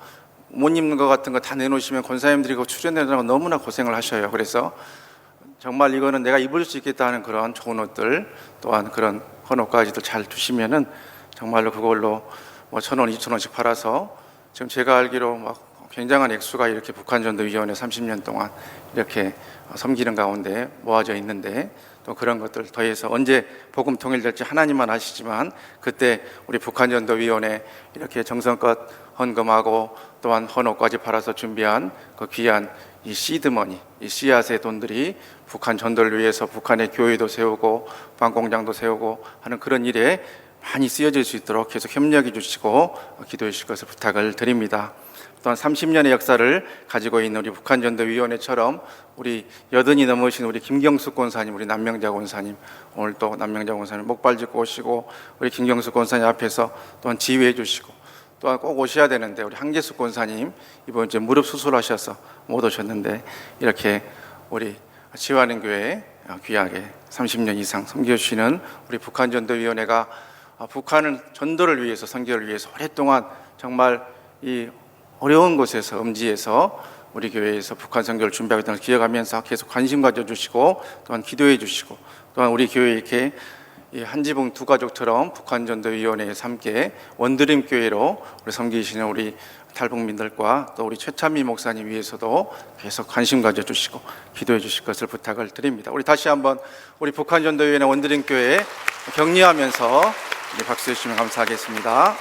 못 입는 것 같은 거 다 내놓으시면 권사님들이 그거 출연내느라고 너무나 고생을 하셔요. 그래서 정말 이거는 내가 입을 수 있겠다는 그런 좋은 옷들 또한 그런 헌옷까지도 잘 두시면은 정말로 그걸로 뭐 1,000원, 2,000원씩 팔아서 지금 제가 알기로 막 굉장한 액수가 이렇게 북한전도위원회 30년 동안 이렇게 섬기는 가운데 모아져 있는데 또 그런 것들 더해서 언제 복음 통일될지 하나님만 아시지만 그때 우리 북한전도위원회 이렇게 정성껏 헌금하고 또한 헌옷까지 팔아서 준비한 그 귀한 이 시드머니, 이 씨앗의 돈들이 북한 전도를 위해서 북한의 교회도 세우고 방공장도 세우고 하는 그런 일에 많이 쓰여질 수 있도록 계속 협력해 주시고 기도해 주실 것을 부탁을 드립니다. 또한 30년의 역사를 가지고 있는 우리 북한전도위원회처럼 우리 80이 넘으신 우리 김경숙 권사님, 우리 남명자 권사님 오늘 또 남명자 권사님 목발 짚고 오시고 우리 김경숙 권사님 앞에서 또한 지휘해 주시고 또한 꼭 오셔야 되는데 우리 한계숙 권사님 이번 주에 무릎 수술하셔서 못 오셨는데 이렇게 우리 지화하는 교회 귀하게 30년 이상 섬겨주시는 우리 북한전도위원회가 북한을 전도를 위해서 선교를 위해서 오랫동안 정말 이 어려운 곳에서 음지에서 우리 교회에서 북한 선교를 준비하고 있다는 걸 기억하면서 계속 관심 가져주시고 또한 기도해 주시고 또한 우리 교회 이렇게 이 한지붕 두 가족처럼 북한전도위원회에서 함께 원드림 교회로 우리 섬기시는 우리 탈북민들과 또 우리 최찬미 목사님 위해서도 계속 관심 가져주시고 기도해 주실 것을 부탁을 드립니다. 우리 다시 한번 우리 북한전도위원회 원드림 교회 격려하면서 박수 해주시면 감사하겠습니다.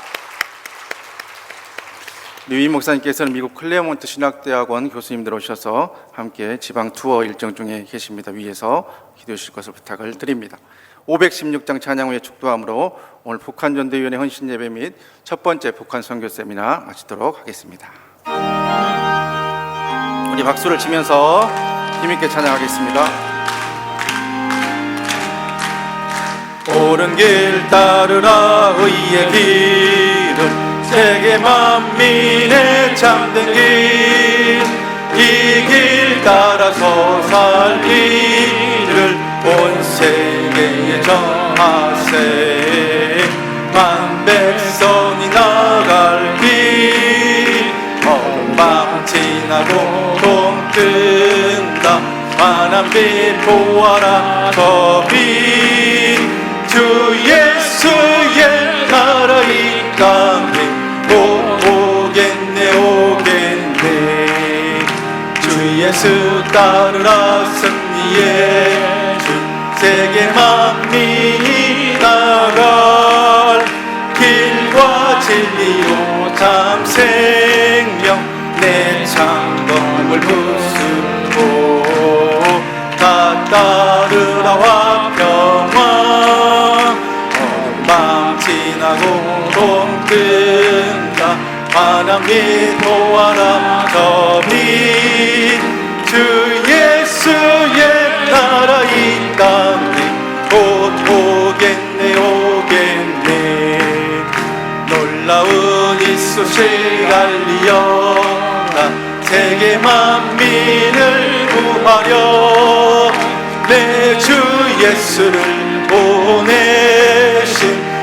류임 목사님께서는 미국 클레어몬트 신학대학원 교수님들 오셔서 함께 지방 투어 일정 중에 계십니다. 위에서 기도해 주실 것을 부탁을 드립니다. 516장 찬양 후에 축도함으로 오늘 북한전도위원회 헌신예배 및 첫 번째 북한 선교 세미나 마치도록 하겠습니다. 우리 박수를 치면서 힘있게 찬양하겠습니다. 옳은 길 따르라 의의 길은 세계 만민의 참된 길, 이 길 따라서 살기를 온 세계에 전하세. 만 백성이 나갈 길, 어두운 밤 지나고 동 뜬다. 환한 빛 보아라 더 빛, 주 예수의 나라 이 땅에 오겠네. 주 예수 따르라 승리의 주, 세계 만민이 나갈 길과 진리요 참 생명 내 창검을 부수고 든다. 환한 빛 보아라 저 빛. 주 예수의 나라 이 땅에 곧 오겠네 오겠네. 놀라운 이 소식 알리어라 세계 만민을 구하려. 내 주 예수를 보내신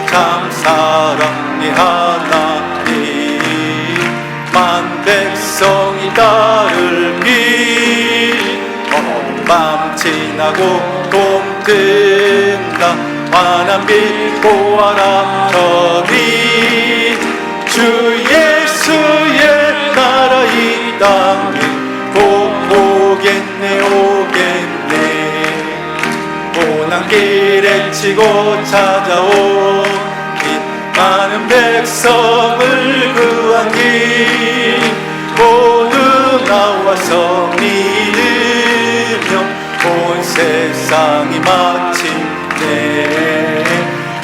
참 사랑의 하나님. 만 백성이 따를 길 어두운 밤 지나고 봄 뜬다. 환한 빛 보아라 저 빛. 주 예수의 나라 이 땅에 곧 오겠네 오겠네. 고난길에 치고 찾아온 이 많은 백성을 구한 길 모두 나와서 믿으며 온 세상이 마침내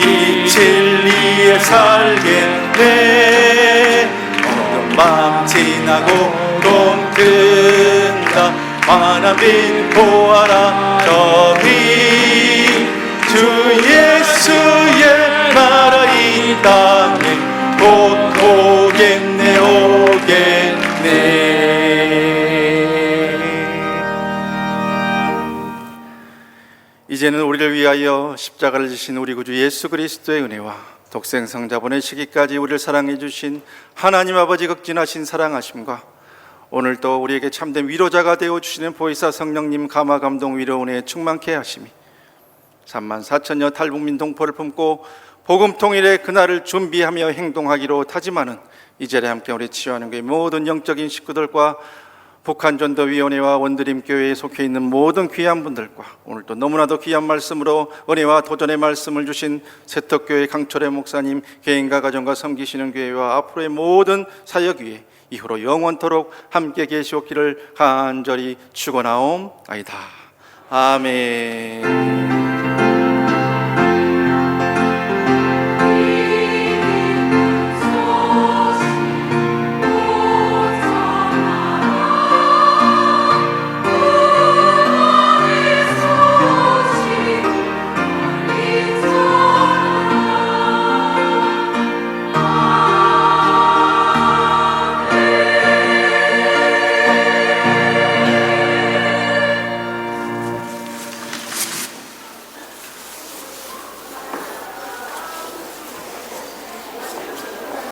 이 진리에 살겠네. 어두운 밤 지나고 봄 뜬다. 환한 빛 보아라 저 빛. 주 예수의 나라 이 땅에 곧 오겠네 오겠네. 이제는 우리를 위하여 십자가를 지신 우리 구주 예수 그리스도의 은혜와 독생성자 보내시기까지 우리를 사랑해 주신 하나님 아버지 극진하신 사랑하심과 오늘 또 우리에게 참된 위로자가 되어 주시는 보혜사 성령님 감화 감동 위로 은혜에 충만케 하심이 3만 4천여 탈북민 동포를 품고 복음 통일의 그날을 준비하며 행동하기로 다짐하는 이 자리에 함께 우리 치유하는 교회 모든 영적인 식구들과 북한전도위원회와 원드림교회에 속해 있는 모든 귀한 분들과 오늘 또 너무나도 귀한 말씀으로 은혜와 도전의 말씀을 주신 세덕교회 강철의 목사님, 개인과 가정과 섬기시는 교회와 앞으로의 모든 사역 위에 이후로 영원토록 함께 계시옵기를 간절히 축원하옵나이다. 아멘.